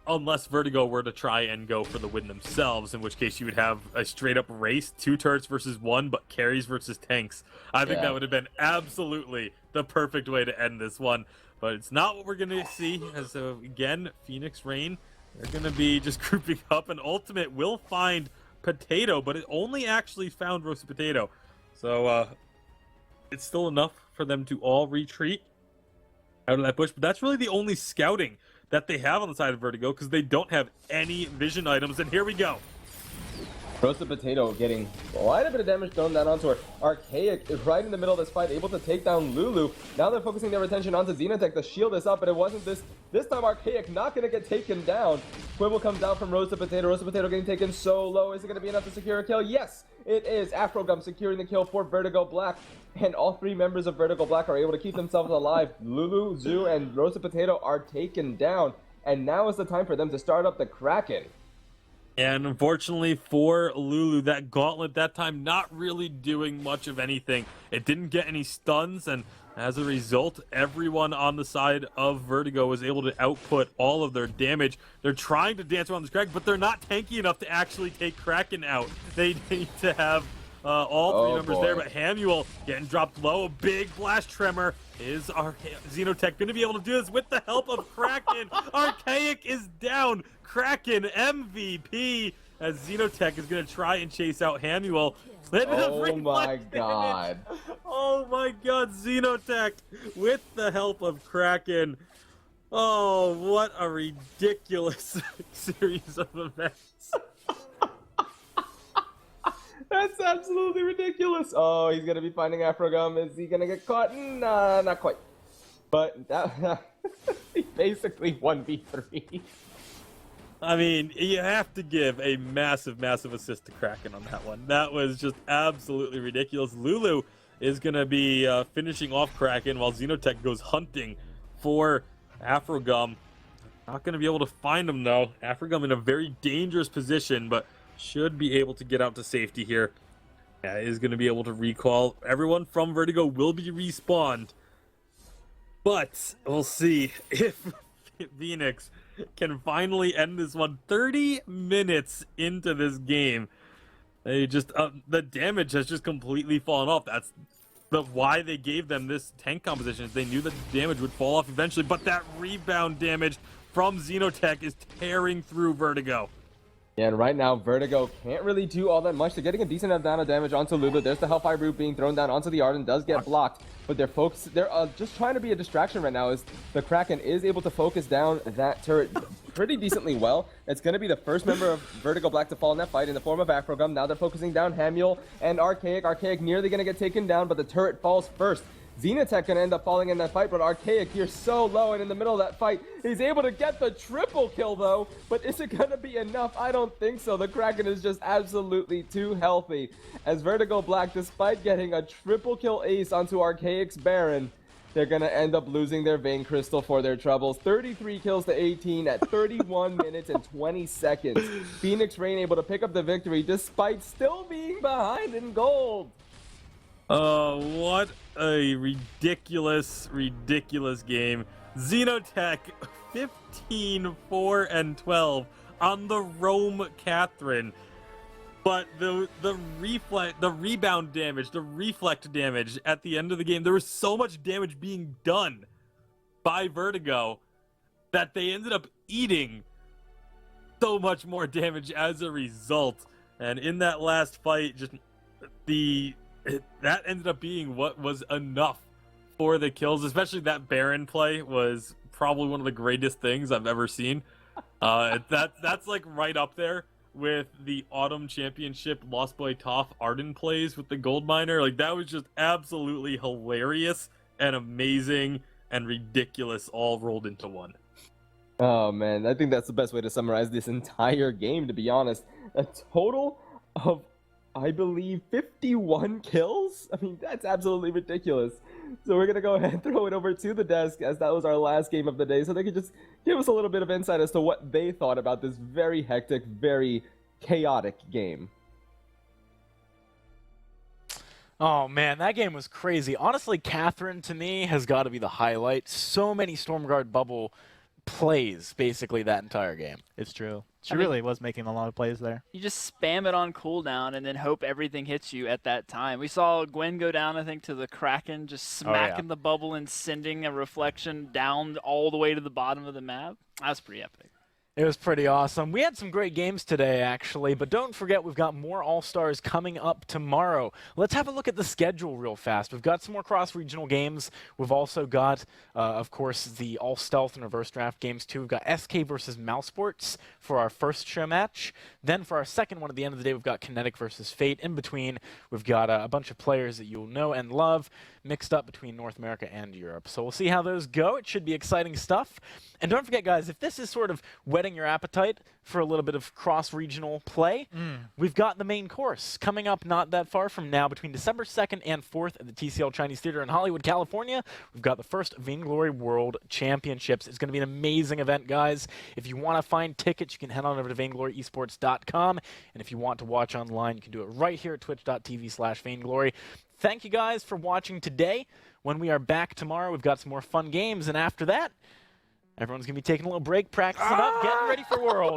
Unless Vertigo were to try and go for the win themselves, in which case you would have a straight-up race, 2 turrets versus 1, but carries versus tanks. I think that would have been absolutely the perfect way to end this one. But it's not what we're going to see. As again, Phoenix Rain, they're going to be just grouping up, and Ultimate will find Potato, but it only actually found Roasted Potato. So it's still enough for them to all retreat out of that bush. But that's really the only scouting that they have on the side of Vertigo, because they don't have any vision items. And here we go. Roasted Potato getting quite a bit of damage thrown down onto her. Archaic is right in the middle of this fight, able to take down Lulu. Now they're focusing their attention onto Xenotech. The shield is up, but it wasn't this. This time Archaic not going to get taken down. Quibble comes out from Roasted Potato. Roasted Potato getting taken so low. Is it going to be enough to secure a kill? Yes, it is. Afrogum securing the kill for Vertigo Black. And all 3 members of Vertigo Black are able to keep themselves alive. Lulu, Zoo, and Roasted Potato are taken down. And now is the time for them to start up the Kraken. And unfortunately for Lulu, that gauntlet that time not really doing much of anything. It didn't get any stuns, and as a result, everyone on the side of Vertigo was able to output all of their damage. They're trying to dance around this Kraken, but they're not tanky enough to actually take Kraken out. They need to have all 3 members there, but Hamuel getting dropped low. A big blast tremor. Is our Xenotech going to be able to do this with the help of Kraken? Archaic is down. Kraken MVP, as Xenotech is going to try and chase out Hamuel. Oh my god. Oh my god, Xenotech with the help of Kraken. Oh, what a ridiculous series of events. That's absolutely ridiculous. Oh, he's going to be finding Afrogum. Is he going to get caught? Nah, not quite. But that, he basically 1v3. I mean, you have to give a massive, massive assist to Kraken on that one. That was just absolutely ridiculous. Lulu is going to be finishing off Kraken while Xenotech goes hunting for Afrogum. Not going to be able to find him, though. Afrogum in a very dangerous position, but should be able to get out to safety here. Yeah, is going to be able to recall. Everyone from Vertigo will be respawned. But we'll see if Phoenix can finally end this one. 30 minutes into this game. They just, the damage has just completely fallen off. That's why they gave them this tank composition. They knew that the damage would fall off eventually, but that rebound damage from Xenotech is tearing through Vertigo. Yeah, and right now, Vertigo can't really do all that much. They're getting a decent amount of damage onto Lulu. There's the Hellfire Root being thrown down onto the Arden. Does get blocked, but they're just trying to be a distraction right now, as the Kraken is able to focus down that turret pretty decently well. It's going to be the first member of Vertigo Black to fall in that fight in the form of Afrogum. Now they're focusing down Hamuel and Archaic. Archaic nearly going to get taken down, but the turret falls first. Xenotech going to end up falling in that fight, but Archaic here so low, and in the middle of that fight, he's able to get the triple kill, though. But is it going to be enough? I don't think so. The Kraken is just absolutely too healthy. As Vertigo Black, despite getting a triple kill ace onto Archaic's Baron, they're going to end up losing their Vein Crystal for their troubles. 33 kills to 18 at 31 minutes and 20 seconds. Phoenix Rain able to pick up the victory despite still being behind in gold. What a ridiculous, ridiculous game. Xenotech 15-4-12 on the Rome Catherine. But the rebound damage, the reflect damage at the end of the game, there was so much damage being done by Vertigo that they ended up eating so much more damage as a result. And in that last fight, just that ended up being what was enough for the kills. Especially that Baron play was probably one of the greatest things I've ever seen. That's like right up there with the Autumn Championship Lost Boy Toph Arden plays with the Gold Miner. Like, that was just absolutely hilarious and amazing and ridiculous all rolled into one. Oh man, I think that's the best way to summarize this entire game, to be honest. A total of, I believe, 51 kills? I mean, that's absolutely ridiculous. So we're going to go ahead and throw it over to the desk, as that was our last game of the day, so they could just give us a little bit of insight as to what they thought about this very hectic, very chaotic game. Oh man, that game was crazy. Honestly, Catherine to me has got to be the highlight. So many Stormguard bubble plays basically that entire game. It's true. She I mean- really was making a lot of plays there. You just spam it on cooldown and then hope everything hits you at that time. We saw Gwen go down, I think, to the Kraken, just smacking the bubble and sending a reflection down all the way to the bottom of the map. That was pretty epic. It was pretty awesome. We had some great games today, actually, but don't forget we've got more All-Stars coming up tomorrow. Let's have a look at the schedule real fast. We've got some more cross-regional games. We've also got, of course, the All-Stealth and Reverse Draft games, too. We've got SK versus Mousesports for our first show match. Then for our second one at the end of the day, we've got Kinetic versus Fate. In between, we've got a bunch of players that you'll know and love mixed up between North America and Europe. So we'll see how those go. It should be exciting stuff. And don't forget, guys, if this is sort of whetting your appetite for a little bit of cross-regional play, we've got the main course coming up not that far from now between December 2nd and 4th at the TCL Chinese Theater in Hollywood, California. We've got the first Vainglory World Championships. It's going to be an amazing event, guys. If you want to find tickets, you can head on over to vaingloryesports.com. And if you want to watch online, you can do it right here at twitch.tv/Vainglory. Thank you guys for watching today. When we are back tomorrow, we've got some more fun games. And after that, everyone's going to be taking a little break, practicing up, getting ready for World.